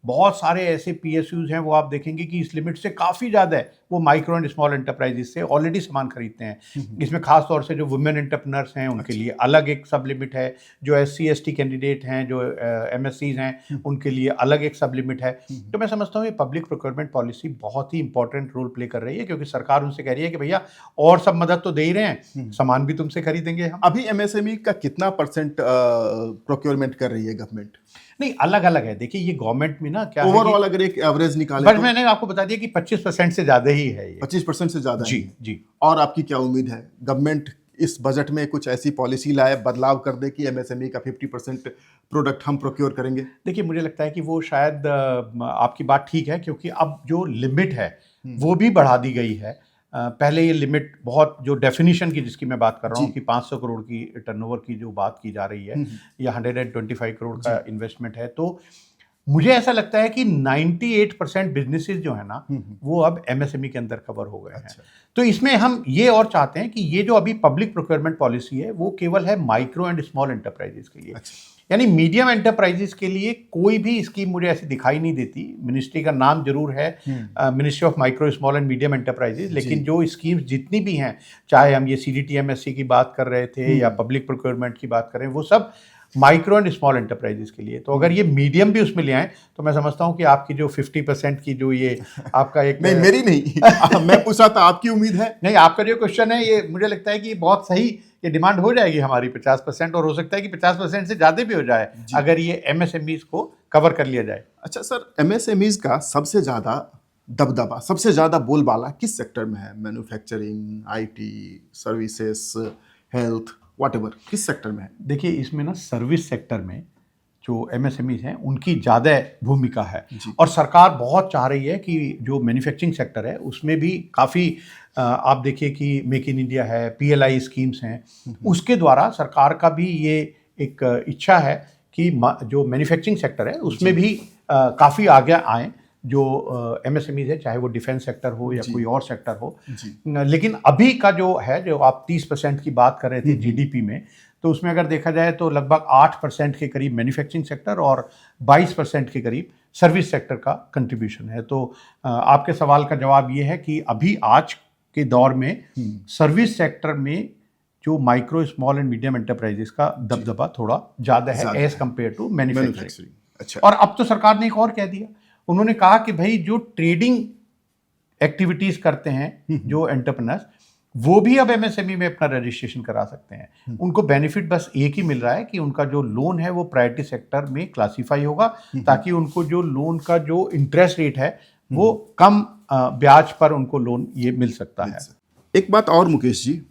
बहुत सारे ऐसे PSUs हैं, वो आप देखेंगे कि इस लिमिट से काफ़ी ज़्यादा है, वो माइक्रो एंड स्मॉल एंटरप्राइजेस से ऑलरेडी सामान खरीदते हैं। इसमें खास तौर से जो वुमेन एंटरप्रेन्योर्स हैं उनके लिए अलग एक सब लिमिट है, जो SC/ST कैंडिडेट हैं, जो MSCs हैं, उनके लिए अलग एक सब लिमिट है। तो मैं समझता हूँ ये पब्लिक प्रोक्योरमेंट पॉलिसी बहुत ही इंपॉर्टेंट रोल प्ले कर रही है, क्योंकि सरकार उनसे कह रही है कि भैया और सब मदद तो दे ही रहे हैं, सामान भी तुमसे खरीदेंगे हम। अभी MSME का कितना % प्रोक्योरमेंट कर रही है गवर्नमेंट? नहीं, अलग अलग है। देखिए, ये गवर्नमेंट में ना क्या ओवरऑल अगर एक एवरेज निकाले बट मैंने आपको बता दिया कि 25% से ज़्यादा ही है ये। 25% से ज़्यादा जी है। जी। और आपकी क्या उम्मीद है, गवर्नमेंट इस बजट में कुछ ऐसी पॉलिसी लाए, बदलाव कर दे कि MSME का 50% प्रोडक्ट हम प्रोक्योर करेंगे? देखिए, मुझे लगता है कि वो शायद आपकी बात ठीक है, क्योंकि अब जो लिमिट है वो भी बढ़ा दी गई है। पहले ये लिमिट बहुत जो डेफिनेशन की जिसकी मैं बात कर रहा हूँ जी। कि 500 करोड़ की टर्नओवर की जो बात की जा रही है या 125 करोड़ का इन्वेस्टमेंट है, तो मुझे ऐसा लगता है कि 98% बिजनेसेस जो है ना वो अब एमएसएमई के अंदर कवर हो गए हैं। अच्छा। तो इसमें हम ये और चाहते हैं कि ये जो अभी पब्लिक प्रोक्योरमेंट पॉलिसी है वो केवल है माइक्रो एंड स्मॉल एंटरप्राइजेस के लिए। अच्छा। यानी मीडियम एंटरप्राइजेस के लिए कोई भी स्कीम मुझे ऐसी दिखाई नहीं देती। मिनिस्ट्री का नाम जरूर है ministry of micro small and medium enterprises, लेकिन जो स्कीम्स जितनी भी हैं, चाहे हम ये CDTMSC की बात कर रहे थे या पब्लिक प्रोक्योरमेंट की बात करें, वो सब माइक्रो एंड स्मॉल एंटरप्राइजेस के लिए। तो अगर ये मीडियम भी उसमें ले आए तो मैं समझता हूँ कि आपकी जो 50% की जो ये आपका एक नहीं, मेरी नहीं मैं पूछा था, आपकी उम्मीद है? नहीं, आपका जो क्वेश्चन है ये मुझे लगता है कि बहुत सही, ये डिमांड हो जाएगी हमारी 50%, और हो सकता है कि 50% से ज़्यादा भी हो जाए अगर ये MSMEs को कवर कर लिया जाए। अच्छा सर, MSMEs का सबसे ज़्यादा दबदबा, सबसे ज़्यादा बोलबाला किस सेक्टर में है? Manufacturing, IT, services, health, whatever, किस सेक्टर में है? देखिए, इसमें ना सर्विस सेक्टर में जो MSMEs हैं उनकी ज़्यादा भूमिका है, और सरकार बहुत चाह रही है कि जो मैन्युफैक्चरिंग सेक्टर है उसमें भी काफ़ी आप देखिए कि मेक इन इंडिया है, PLI स्कीम्स हैं, उसके द्वारा सरकार का भी ये एक इच्छा है कि जो मैन्युफैक्चरिंग सेक्टर है उसमें भी काफ़ी आगे आए जो MSMEs है, चाहे वो डिफेंस सेक्टर हो या कोई और सेक्टर हो। लेकिन अभी का जो है, जो आप 30% की बात कर रहे थे GDP में, तो उसमें अगर देखा जाए तो लगभग 8% के करीब मैन्युफैक्चरिंग सेक्टर और 22% के करीब सर्विस सेक्टर का कंट्रीब्यूशन है। तो आपके सवाल का जवाब ये है कि अभी आज के दौर में सर्विस सेक्टर में जो micro small and medium enterprises का दबदबा थोड़ा ज़्यादा है एज कम्पेयर टू मैन्युफैक्चरिंग। अच्छा। और अब तो सरकार ने एक और कह दिया, उन्होंने कहा कि भाई जो ट्रेडिंग एक्टिविटीज़ करते हैं जो एंटरप्रेन्योर्स, वो भी अब MSME में अपना रजिस्ट्रेशन करा सकते हैं। उनको बेनिफिट बस एक ही मिल रहा है कि उनका जो लोन है वो प्रायोरिटी सेक्टर में क्लासीफाई होगा, ताकि उनको जो लोन का जो इंटरेस्ट रेट है वो कम ब्याज पर उनको लोन ये मिल सकता है। एक बात और मुकेश जी,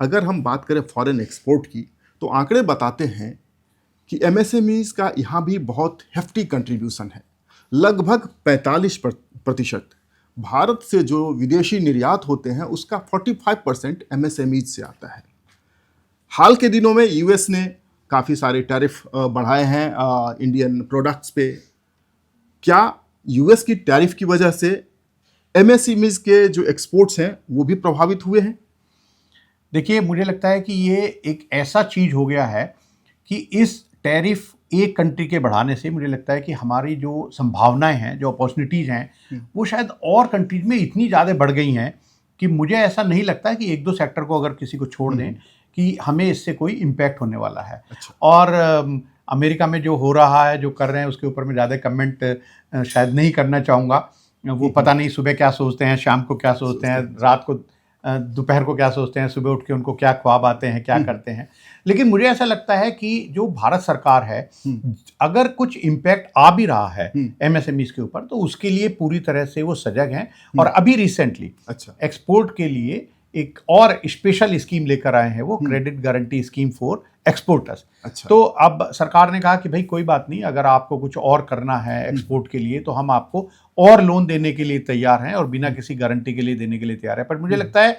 अगर हम बात करें फॉरेन एक्सपोर्ट की, तो आंकड़े बताते हैं कि MSMEs का यहाँ भी बहुत हेफ्टी कंट्रीब्यूशन है, लगभग 45%। भारत से जो विदेशी निर्यात होते हैं उसका 45% MSMEs से आता है। हाल के दिनों में US ने काफ़ी सारे टैरिफ बढ़ाए हैं इंडियन प्रोडक्ट्स पे। क्या US की टैरिफ की वजह से MSMEs के जो एक्सपोर्ट्स हैं वो भी प्रभावित हुए हैं? देखिए, मुझे लगता है कि ये एक ऐसा चीज़ हो गया है कि इस टैरिफ एक कंट्री के बढ़ाने से मुझे लगता है कि हमारी जो संभावनाएं हैं, जो अपॉर्चुनिटीज़ हैं, वो शायद और कंट्रीज में इतनी ज़्यादा बढ़ गई हैं कि मुझे ऐसा नहीं लगता है कि एक दो सेक्टर को अगर किसी को छोड़ दें कि हमें इससे कोई इम्पैक्ट होने वाला है। अच्छा। और अमेरिका में जो हो रहा है, जो कर रहे हैं, उसके ऊपर मैं ज़्यादा कमेंट शायद नहीं करना चाहूँगा। वो पता नहीं सुबह क्या सोचते हैं, शाम को क्या सोचते हैं, रात को दोपहर को क्या सोचते हैं, सुबह उठ के उनको क्या ख्वाब आते हैं, क्या करते हैं। लेकिन मुझे ऐसा लगता है कि जो भारत सरकार है, अगर कुछ इम्पैक्ट आ भी रहा है MSMEs के ऊपर, तो उसके लिए पूरी तरह से वो सजग हैं। और अभी रिसेंटली एक्सपोर्ट के लिए एक और स्पेशल स्कीम लेकर आए हैं, वो credit guarantee scheme for exporters. अच्छा। तो अब सरकार ने कहा कि भाई कोई बात नहीं, अगर आपको कुछ और करना है एक्सपोर्ट के लिए तो हम आपको और लोन देने के लिए तैयार हैं और बिना किसी गारंटी के लिए देने के लिए तैयार है। पर मुझे लगता है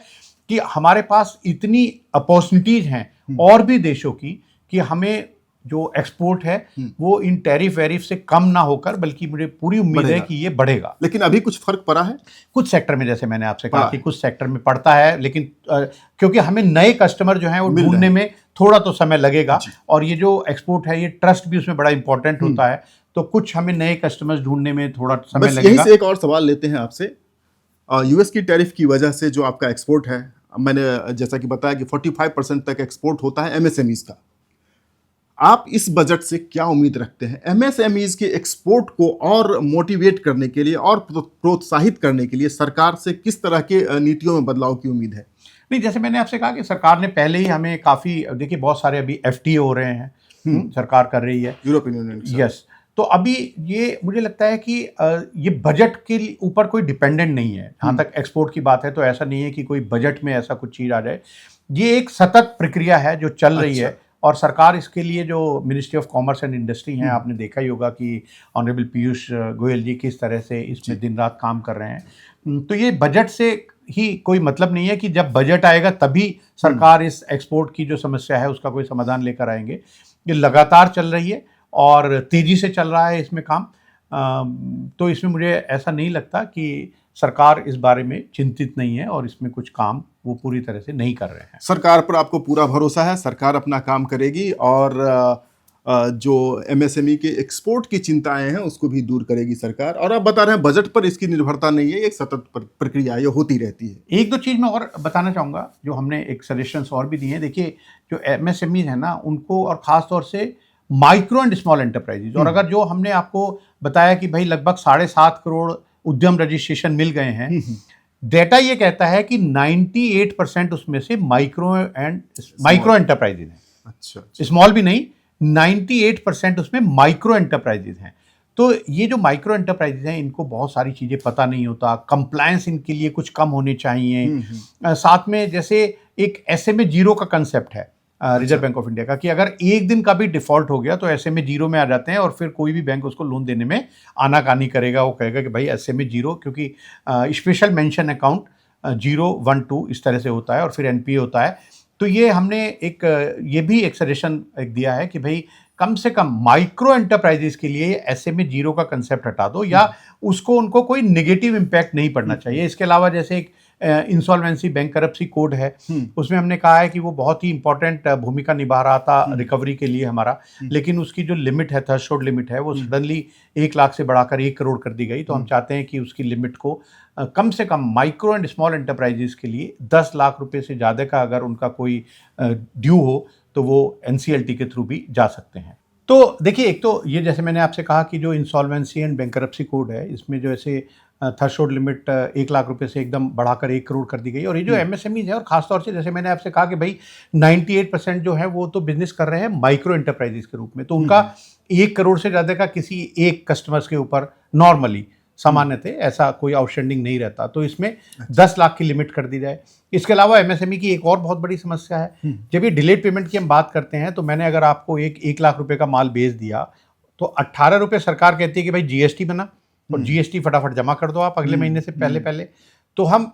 कि हमारे पास इतनी अपॉर्चुनिटीज हैं और भी देशों की कि हमें जो एक्सपोर्ट है वो इन टैरिफ वैरिफ से कम ना होकर, बल्कि मुझे पूरी उम्मीद है कि ये बढ़ेगा। लेकिन अभी कुछ फर्क पड़ा है कुछ सेक्टर में, जैसे मैंने आपसे कहा कि कुछ सेक्टर में पड़ता है, लेकिन क्योंकि हमें नए कस्टमर जो हैं वो ढूंढने में थोड़ा तो समय लगेगा, और ये जो एक्सपोर्ट है ये ट्रस्ट भी उसमें बड़ा इंपॉर्टेंट होता है, तो कुछ हमें नए कस्टमर्स ढूंढने में थोड़ा समय लगेगा। यहीं से एक और सवाल लेते हैं आपसे। US की टैरिफ की वजह से जो आपका एक्सपोर्ट है, मैंने जैसा कि बताया कि 45% तक एक्सपोर्ट होता है MSMEs का, आप इस बजट से क्या उम्मीद रखते हैं? MSMEs के एक्सपोर्ट को और मोटिवेट करने के लिए और प्रोत्साहित करने के लिए सरकार से किस तरह के नीतियों में बदलाव की उम्मीद है? नहीं, जैसे मैंने आपसे कहा कि सरकार ने पहले ही हमें काफ़ी, देखिए बहुत सारे अभी FTA हो रहे हैं, सरकार कर रही है, यूरोपियन यूनियन। यस। तो अभी ये मुझे लगता है कि ये बजट के ऊपर कोई डिपेंडेंट नहीं है। जहाँ तक एक्सपोर्ट की बात है तो ऐसा नहीं है कि कोई बजट में ऐसा कुछ चीज़ आ जाए। ये एक सतत प्रक्रिया है जो चल रही है, और सरकार इसके लिए जो ministry of commerce and industry हैं, आपने देखा ही होगा कि ऑनरेबल पीयूष गोयल जी किस तरह से इसमें दिन रात काम कर रहे हैं। तो ये बजट से ही कोई मतलब नहीं है कि जब बजट आएगा तभी सरकार इस एक्सपोर्ट की जो समस्या है उसका कोई समाधान लेकर आएंगे। ये लगातार चल रही है और तेजी से चल रहा है इसमें काम। तो इसमें मुझे ऐसा नहीं लगता कि सरकार इस बारे में चिंतित नहीं है और इसमें कुछ काम वो पूरी तरह से नहीं कर रहे हैं। सरकार पर आपको पूरा भरोसा है, सरकार अपना काम करेगी और जो एमएसएमई के एक्सपोर्ट की चिंताएं हैं उसको भी दूर करेगी सरकार। और आप बता रहे हैं बजट पर इसकी निर्भरता नहीं है, एक सतत प्रक्रिया ये होती रहती है। एक दो चीज़ मैं और बताना चाहूँगा जो हमने एक सजेशंस और भी दिए हैं। देखिए जो एमएसएमई है ना उनको, और ख़ास तौर से माइक्रो एंड स्मॉल एंटरप्राइजेज, और अगर जो हमने आपको बताया कि भाई लगभग 7.5 करोड़ उद्यम रजिस्ट्रेशन मिल गए हैं, डेटा ये कहता है कि 98% उसमें से माइक्रो एंटरप्राइजेज हैं। अच्छा, स्मॉल भी नहीं, 98% उसमें माइक्रो एंटरप्राइजेज हैं। तो ये जो माइक्रो एंटरप्राइजेज हैं इनको बहुत सारी चीज़ें पता नहीं होता, कंप्लायंस इनके लिए कुछ कम होने चाहिए। साथ में जैसे एक एसएमए जीरो का कंसेप्ट है रिजर्व बैंक ऑफ इंडिया का, कि अगर एक दिन का भी डिफॉल्ट हो गया तो एसएमए जीरो में आ जाते हैं और फिर कोई भी बैंक उसको लोन देने में आनाकानी करेगा। वो कहेगा कि भाई एसएमए जीरो, क्योंकि स्पेशल मेंशन अकाउंट 0, 1, 2 इस तरह से होता है और फिर एनपीए होता है। तो ये हमने ये भी एक सजेशन दिया है कि भाई कम से कम माइक्रो एंटरप्राइजेस के लिए एसएमए जीरो का कंसेप्ट हटा दो, या उसको उनको कोई नेगेटिव इम्पैक्ट नहीं पड़ना चाहिए। इसके अलावा जैसे एक इंसॉल्वेंसी बैंकरप्सी कोड है, उसमें हमने कहा है कि वो बहुत ही इंपॉर्टेंट भूमिका निभा रहा था रिकवरी के लिए हमारा, लेकिन उसकी जो लिमिट है, थ्रेशोल्ड लिमिट है, वो सडनली 1 लाख से बढ़ाकर 1 करोड़ कर दी गई। तो हम चाहते हैं कि उसकी लिमिट को कम से कम माइक्रो एंड स्मॉल एंटरप्राइजेस के लिए 10 लाख रुपए से ज़्यादा का अगर उनका कोई ड्यू हो तो वो एनसीएलटी के थ्रू भी जा सकते हैं। तो देखिए, एक तो ये जैसे मैंने आपसे कहा कि जो इंसॉल्वेंसी एंड बैंकरप्सी कोड है, इसमें जो ऐसे थ्रेशोल्ड लिमिट 1 लाख रुपए से एकदम बढ़ाकर 1 करोड़ कर दी गई। और ये जो एमएसएमईज है, और खासतौर से जैसे मैंने आपसे कहा कि भाई 98% जो है वो तो बिजनेस कर रहे हैं माइक्रो एंटरप्राइजेस के रूप में, तो उनका 1 करोड़ से ज़्यादा का किसी एक कस्टमर्स के ऊपर नॉर्मली सामान्यतः ऐसा कोई आउटस्टैंडिंग नहीं रहता, तो इसमें 10 लाख की लिमिट कर दी जाए। इसके अलावा एमएसएमई की एक और बहुत बड़ी समस्या है, जब ये डिलेड पेमेंट की हम बात करते हैं, तो मैंने अगर आपको 1 लाख रुपए का माल बेच दिया तो 18 रुपये सरकार कहती है कि भाई जीएसटी बना, और जीएसटी फटाफट जमा कर दो आप अगले महीने से पहले। तो हम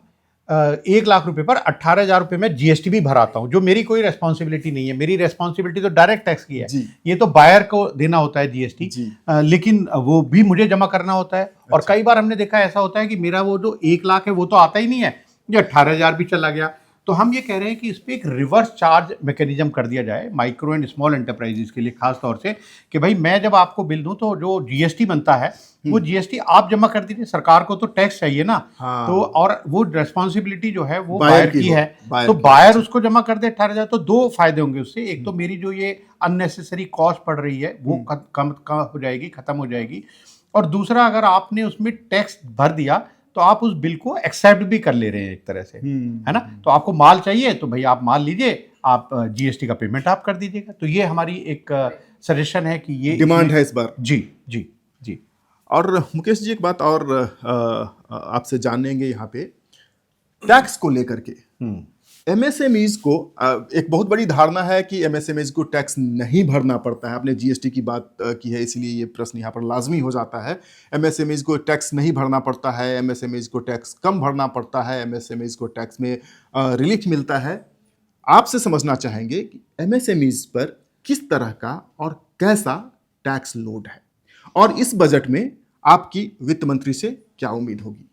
1 लाख रुपए पर 18,000 रुपये में जीएसटी भी भराता हूँ, जो मेरी कोई रेस्पॉन्सिबिलिटी नहीं है। मेरी रेस्पॉन्सिबिलिटी तो डायरेक्ट टैक्स की है, ये तो बायर को देना होता है जीएसटी, लेकिन वो भी मुझे जमा करना होता है। और कई बार हमने देखा ऐसा होता है कि मेरा वो जो 1 लाख है वो तो आता ही नहीं है, ये 18,000 भी चला गया। तो हम ये कह रहे हैं कि इस पर एक रिवर्स चार्ज मैकेनिज्म कर दिया जाए माइक्रो एंड स्मॉल एंटरप्राइजेस के लिए, खास तौर से कि भाई मैं जब आपको बिल दूं तो जो जीएसटी बनता है वो जीएसटी आप जमा कर दीजिए, सरकार को तो टैक्स चाहिए ना। तो और वो रेस्पॉन्सिबिलिटी जो है वो बायर की है, तो बायर उसको जमा कर दे 18,000। तो 2 फायदे होंगे उससे, एक तो मेरी जो ये अननेसेसरी कॉस्ट पड़ रही है वो कम हो जाएगी, खत्म हो जाएगी, और दूसरा अगर आपने उसमें टैक्स भर दिया तो आप उस बिल को एक्सेप्ट भी कर ले रहे हैं एक तरह से, है ना। तो आपको माल चाहिए तो भाई आप माल लीजिए, आप जीएसटी का पेमेंट आप कर दीजिएगा। तो ये हमारी एक सजेशन है कि ये डिमांड है इस बार। जी जी जी। और मुकेश जी, एक बात और आपसे जानेंगे यहाँ पे, टैक्स को लेकर के एमएसएमईज को एक बहुत बड़ी धारणा है कि एमएसएमईज को टैक्स नहीं भरना पड़ता है। आपने जीएसटी की बात की है, इसलिए ये प्रश्न यहाँ पर लाजमी हो जाता है। एमएसएमईज को टैक्स नहीं भरना पड़ता है, एमएसएमईज को टैक्स कम भरना पड़ता है, एमएसएमईज को टैक्स में रिलीफ मिलता है। आपसे समझना चाहेंगे कि एमएसएमईज पर किस तरह का और कैसा टैक्स लोड है, और इस बजट में आपकी वित्त मंत्री से क्या उम्मीद होगी?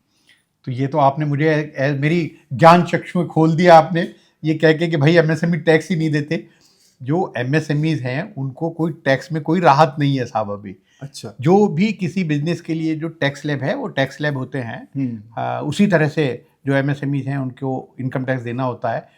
तो ये तो आपने मुझे मेरी ज्ञान चक्षु में खोल दिया आपने, ये कह के कि भाई एमएसएमई टैक्स ही नहीं देते। जो एमएसएमईज हैं उनको कोई टैक्स में कोई राहत नहीं है साहब अभी। अच्छा। जो भी किसी बिजनेस के लिए जो टैक्स स्लैब है वो टैक्स स्लैब होते हैं, उसी तरह से जो एमएसएमईज हैं उनको इनकम टैक्स देना होता है।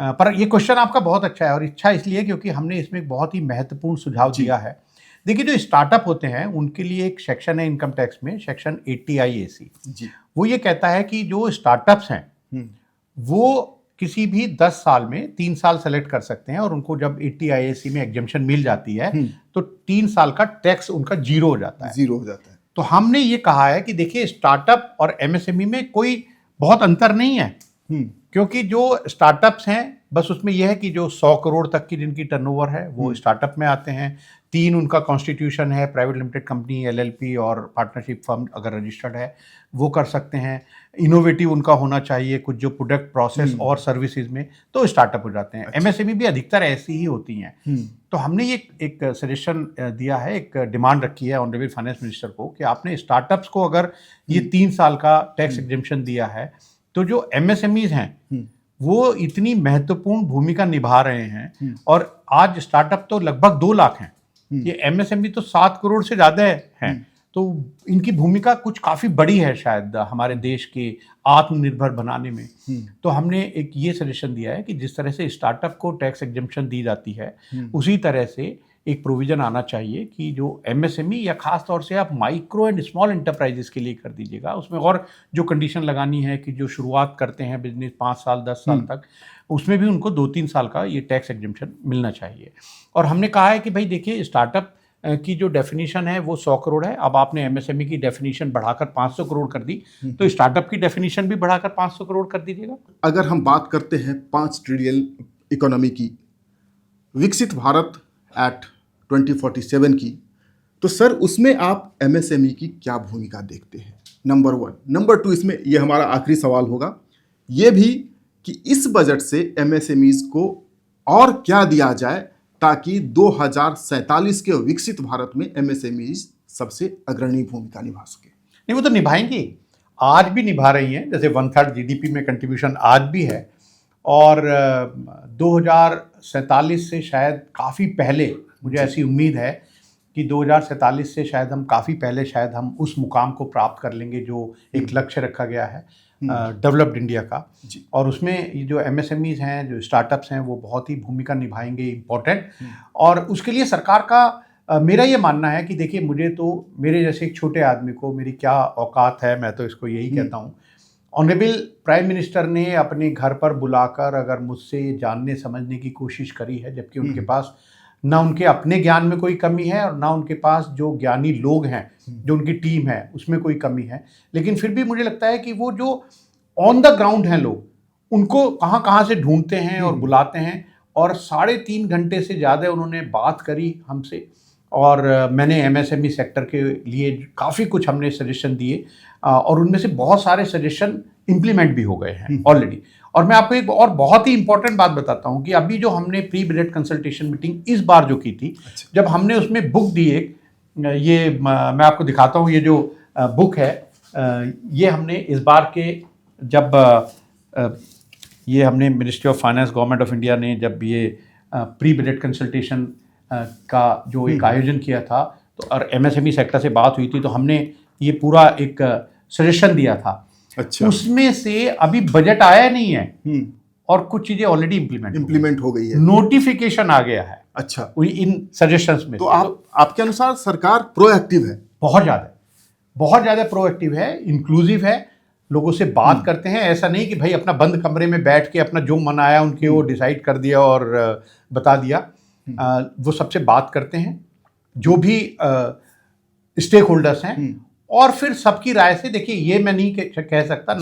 पर ये क्वेश्चन आपका बहुत अच्छा है, और अच्छा इसलिए क्योंकि हमने इसमें एक बहुत ही महत्वपूर्ण सुझाव दिया है। देखिए, जो स्टार्टअप होते हैं उनके लिए एक सेक्शन है इनकम टैक्स में, सेक्शन 80I AC जी। वो ये कहता है कि जो स्टार्टअप्स हैं वो किसी भी 10 साल में 3 साल सेलेक्ट कर सकते हैं, और उनको जब 80I AC में एग्जम्पशन मिल जाती है तो 3 साल का टैक्स उनका जीरो हो जाता है। तो हमने ये कहा है कि देखिए, स्टार्टअप और एमएसएमई में कोई बहुत अंतर नहीं है, क्योंकि जो स्टार्टअप्स हैं बस उसमें यह है कि जो 100 करोड़ तक की जिनकी टर्नओवर है वो स्टार्टअप में आते हैं, 3 उनका कॉन्स्टिट्यूशन है, प्राइवेट लिमिटेड कंपनी, एलएलपी और पार्टनरशिप फर्म अगर रजिस्टर्ड है वो कर सकते हैं। इनोवेटिव उनका होना चाहिए कुछ जो प्रोडक्ट प्रोसेस और सर्विसेज में, तो स्टार्टअप हो जाते हैं। एमएसएमई भी अधिकतर ऐसी ही होती हैं। तो हमने ये एक सजेशन दिया है, एक डिमांड रखी है ऑनरेबल फाइनेंस मिनिस्टर को कि आपने स्टार्टअप्स को अगर ये 3 साल का टैक्स एग्जेम्पशन दिया है, तो जो एमएसएमईज हैं वो इतनी महत्वपूर्ण भूमिका निभा रहे हैं, और आज स्टार्टअप तो लगभग 2 लाख हैं, ये एमएसएमई तो 7 करोड़ से ज़्यादा हैं। तो इनकी भूमिका कुछ काफ़ी बड़ी है शायद हमारे देश के आत्मनिर्भर बनाने में। तो हमने एक ये सजेशन दिया है कि जिस तरह से स्टार्टअप को टैक्स एग्जेम्पशन दी जाती है, उसी तरह से एक प्रोविज़न आना चाहिए कि जो एमएसएमई या ख़ास तौर से आप माइक्रो एंड स्मॉल एंटरप्राइजेस के लिए कर दीजिएगा, उसमें और जो कंडीशन लगानी है कि जो शुरुआत करते हैं बिजनेस 5 साल 10 साल तक, उसमें भी उनको 2-3 साल का ये टैक्स एग्जेम्पशन मिलना चाहिए। और हमने कहा है कि भाई देखिए, स्टार्टअप की जो डेफिनेशन है वो 100 करोड़ है, अब आपने एमएसएमई की डेफिनेशन बढ़ाकर 500 करोड़ कर दी, तो स्टार्टअप की डेफिनेशन भी बढ़ाकर 500 करोड़ कर दीजिएगा। अगर हम बात करते हैं 5 ट्रिलियन इकोनॉमी की, विकसित भारत एट 2047 की, तो सर उसमें आप एमएसएमई की क्या भूमिका देखते हैं? नंबर 1। नंबर 2, इसमें ये हमारा आखिरी सवाल होगा, ये भी कि इस बजट से एमएसएमईज को और क्या दिया जाए ताकि 2047 के विकसित भारत में एमएसएमईज सबसे अग्रणी भूमिका निभा सके। नहीं, वो तो निभाएंगी, आज भी निभा रही हैं। जैसे 1/3 जीडीपी में कंट्रीब्यूशन आज भी है, और 2047 से शायद काफ़ी पहले, मुझे ऐसी उम्मीद है कि 2047 से शायद हम काफ़ी पहले शायद हम उस मुकाम को प्राप्त कर लेंगे जो एक लक्ष्य रखा गया है डेवलप्ड इंडिया का। और उसमें ये जो एमएसएमईज हैं, जो स्टार्टअप्स हैं, वो बहुत ही भूमिका निभाएंगे, इम्पोर्टेंट। और उसके लिए सरकार का मेरा ये मानना है कि देखिए, मुझे तो मेरे जैसे एक छोटे आदमी को मेरी क्या औकात है, मैं तो इसको यही कहता हूँ। ऑनरेबल प्राइम मिनिस्टर ने अपने घर पर बुलाकर अगर मुझसे जानने समझने की कोशिश करी है, जबकि उनके पास ना उनके अपने ज्ञान में कोई कमी है और ना उनके पास जो ज्ञानी लोग हैं, जो उनकी टीम है, उसमें कोई कमी है, लेकिन फिर भी मुझे लगता है कि वो जो ऑन द ग्राउंड हैं लोग, उनको कहाँ कहाँ से ढूंढते हैं और बुलाते हैं। और 3.5 घंटे से ज़्यादा उन्होंने बात करी हमसे, और मैंने एमएसएमई सेक्टर के लिए काफ़ी कुछ हमने सजेशन दिए, और उनमें से बहुत सारे सजेशन इम्प्लीमेंट भी हो गए हैं ऑलरेडी। और मैं आपको एक और बहुत ही इंपॉर्टेंट बात बताता हूँ कि अभी जो हमने प्री बजट कंसल्टेशन मीटिंग इस बार जो की थी, जब हमने उसमें बुक दी एक, ये मैं आपको दिखाता हूँ, ये जो बुक है, ये हमने इस बार के जब ये हमने ministry of finance government of India ने जब ये प्री बजट कंसल्टेशन का जो एक आयोजन किया था, तो और एमएसएमई सेक्टर से बात हुई थी, तो हमने ये पूरा एक सजेशन दिया था। अच्छा। उसमें से अभी बजट आया नहीं है और कुछ चीजें ऑलरेडी इम्प्लीमेंट हो गई है, नोटिफिकेशन आ गया है। अच्छा, इन सजेशंस में। तो आपके अनुसार सरकार प्रोएक्टिव है? बहुत ज़्यादा प्रोएक्टिव है, इंक्लूसिव है, लोगों से बात करते हैं। ऐसा नहीं कि भाई अपना बंद कमरे में बैठ के अपना जो मन आया उनके वो डिसाइड कर दिया और बता दिया। वो सबसे बात करते हैं, जो भी स्टेक होल्डर्स हैं, और फिर सबकी राय से। देखिए, ये मैं नहीं कह सकता,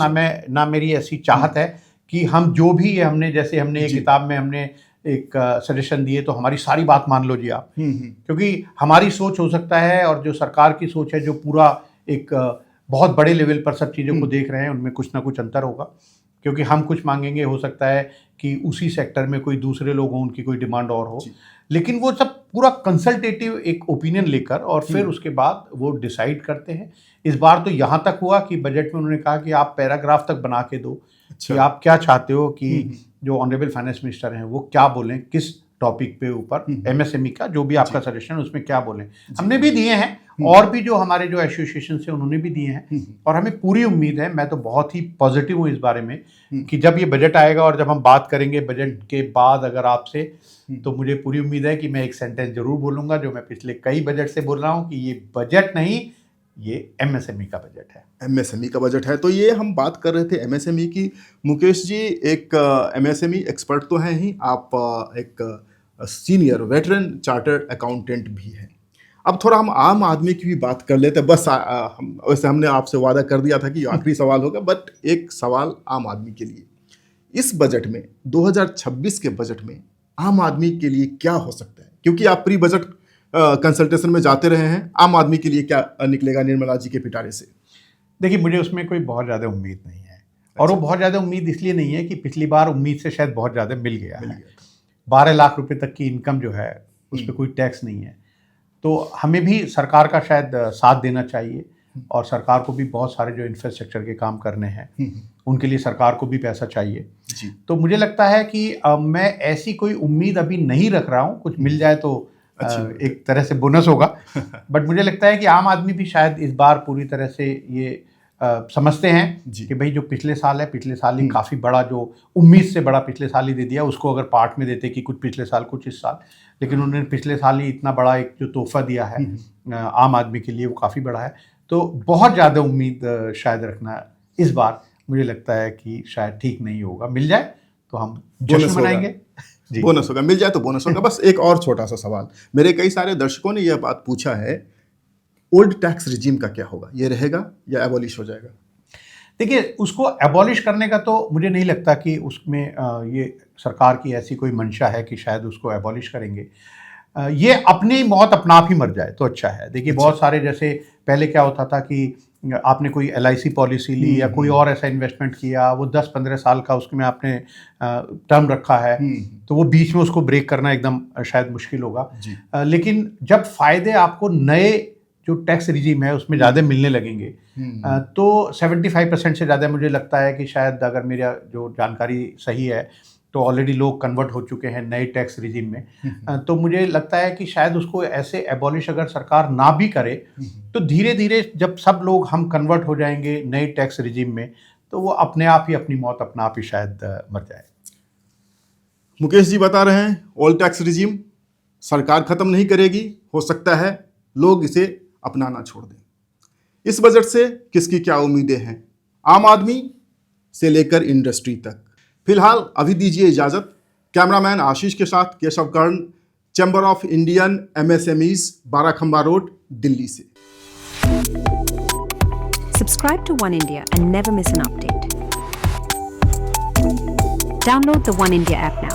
ना मेरी ऐसी चाहत है कि हम जो भी हमने, जैसे हमने एक किताब में हमने एक सजेशन दिए तो हमारी सारी बात मान लो जी आप, क्योंकि हमारी सोच हो सकता है और जो सरकार की सोच है, जो पूरा एक बहुत बड़े लेवल पर सब चीज़ों को देख रहे हैं, उनमें कुछ ना कुछ अंतर होगा। क्योंकि हम कुछ मांगेंगे, हो सकता है कि उसी सेक्टर में कोई दूसरे लोग हों, उनकी कोई डिमांड और हो, लेकिन वो सब पूरा कंसल्टेटिव एक ओपिनियन लेकर और फिर उसके बाद वो डिसाइड करते हैं। इस बार तो यहाँ तक हुआ कि बजट में उन्होंने कहा कि आप पैराग्राफ तक बना के दो कि आप क्या चाहते हो कि जो ऑनरेबल फाइनेंस मिनिस्टर हैं वो क्या बोलें, किस टॉपिक पे ऊपर, एमएसएमई का जो भी आपका सजेशन उसमें क्या बोलें। हमने भी दिए हैं, और भी जो हमारे जो एसोसिएशन से उन्होंने भी दिए हैं, और हमें पूरी उम्मीद है, मैं तो बहुत ही पॉजिटिव हूँ इस बारे में कि जब ये बजट आएगा और जब हम बात करेंगे बजट के बाद अगर आपसे, तो मुझे पूरी उम्मीद है कि मैं एक सेंटेंस जरूर बोलूँगा जो मैं पिछले कई बजट से बोल रहा हूँ कि ये बजट नहीं, ये एमएसएमई का बजट है। एमएसएमई का बजट है। तो ये हम बात कर रहे थे एमएसएमई की। मुकेश जी एक एमएसएमई एक्सपर्ट तो हैं ही, आप एक सीनियर वेटरन चार्टर्ड अकाउंटेंट भी हैं। अब थोड़ा हम आम आदमी की भी बात कर लेते हैं। बस वैसे हमने आपसे वादा कर दिया था कि आखिरी सवाल होगा, बट एक सवाल आम आदमी के लिए, इस बजट में 2026 के बजट में आम आदमी के लिए क्या हो सकता है? क्योंकि आप प्री बजट कंसल्टेशन में जाते रहे हैं, आम आदमी के लिए क्या निकलेगा निर्मला जी के पिटारे से? देखिए, मुझे उसमें कोई बहुत ज़्यादा उम्मीद नहीं है। और वो बहुत ज़्यादा उम्मीद इसलिए नहीं है कि पिछली बार उम्मीद से शायद बहुत ज़्यादा मिल गया है। 12 लाख रुपए तक की इनकम जो है उस पर कोई टैक्स नहीं है। तो हमें भी सरकार का शायद साथ देना चाहिए, और सरकार को भी बहुत सारे जो इंफ्रास्ट्रक्चर के काम करने हैं उनके लिए सरकार को भी पैसा चाहिए जी। तो मुझे लगता है कि मैं ऐसी कोई उम्मीद अभी नहीं रख रहा हूँ। कुछ मिल जाए तो एक तरह से बोनस होगा। बट मुझे लगता है कि आम आदमी भी शायद इस बार पूरी तरह से ये समझते हैं कि भाई जो पिछले साल है, पिछले साल ही काफ़ी बड़ा, जो उम्मीद से बड़ा पिछले साल ही दे दिया। उसको अगर पार्ट में देते कि कुछ पिछले साल कुछ इस साल, लेकिन उन्होंने पिछले साल ही इतना बड़ा एक जो तोहफा दिया है आम आदमी के लिए, वो काफ़ी बड़ा है। तो बहुत ज़्यादा उम्मीद शायद रखना इस बार मुझे लगता है कि शायद ठीक नहीं होगा। मिल जाए तो हम जश्न मनाएंगे। बोनस होगा, मिल जाए तो बोनस होगा। बस एक और छोटा सा सवाल, मेरे कई सारे दर्शकों ने यह बात पूछा है, ओल्ड टैक्स रिजीम का क्या होगा? ये रहेगा या एबॉलिश हो जाएगा? देखिए, उसको एबॉलिश करने का तो मुझे नहीं लगता कि उसमें ये सरकार की ऐसी कोई मंशा है कि शायद उसको एबॉलिश करेंगे। ये अपनी मौत अपना आप ही मर जाए तो अच्छा है। देखिए, बहुत सारे, जैसे पहले क्या होता था कि आपने कोई LIC पॉलिसी ली या कोई और ऐसा इन्वेस्टमेंट किया, वो 10-15 साल का उसमें आपने टर्म रखा है, तो वो बीच में उसको ब्रेक करना एकदम शायद मुश्किल होगा। लेकिन जब फ़ायदे आपको नए जो टैक्स रिजीम है उसमें ज़्यादा मिलने लगेंगे, तो 75% से ज़्यादा मुझे लगता है कि शायद, अगर मेरा जो जानकारी सही है, तो ऑलरेडी लोग कन्वर्ट हो चुके हैं नए टैक्स रिजीम में। तो मुझे लगता है कि शायद उसको ऐसे एबॉलिश अगर सरकार ना भी करे, तो धीरे धीरे जब सब लोग हम कन्वर्ट हो जाएंगे नए टैक्स रिजीम में, तो वो अपने आप ही अपनी मौत अपना आप ही शायद मर जाए। मुकेश जी बता रहे हैं ओल्ड टैक्स रिजीम सरकार खत्म नहीं करेगी, हो सकता है लोग इसे अपनाना छोड़ दें। इस बजट से किसकी क्या उम्मीदें हैं, आम आदमी से लेकर इंडस्ट्री तक? फिलहाल अभी दीजिए इजाजत। कैमरामैन आशीष के साथ केशव कर्ण, चैम्बर ऑफ इंडियन MSMEs, 12 खंबा रोड, दिल्ली से। Subscribe to One India and never miss an update. Download the One India app now.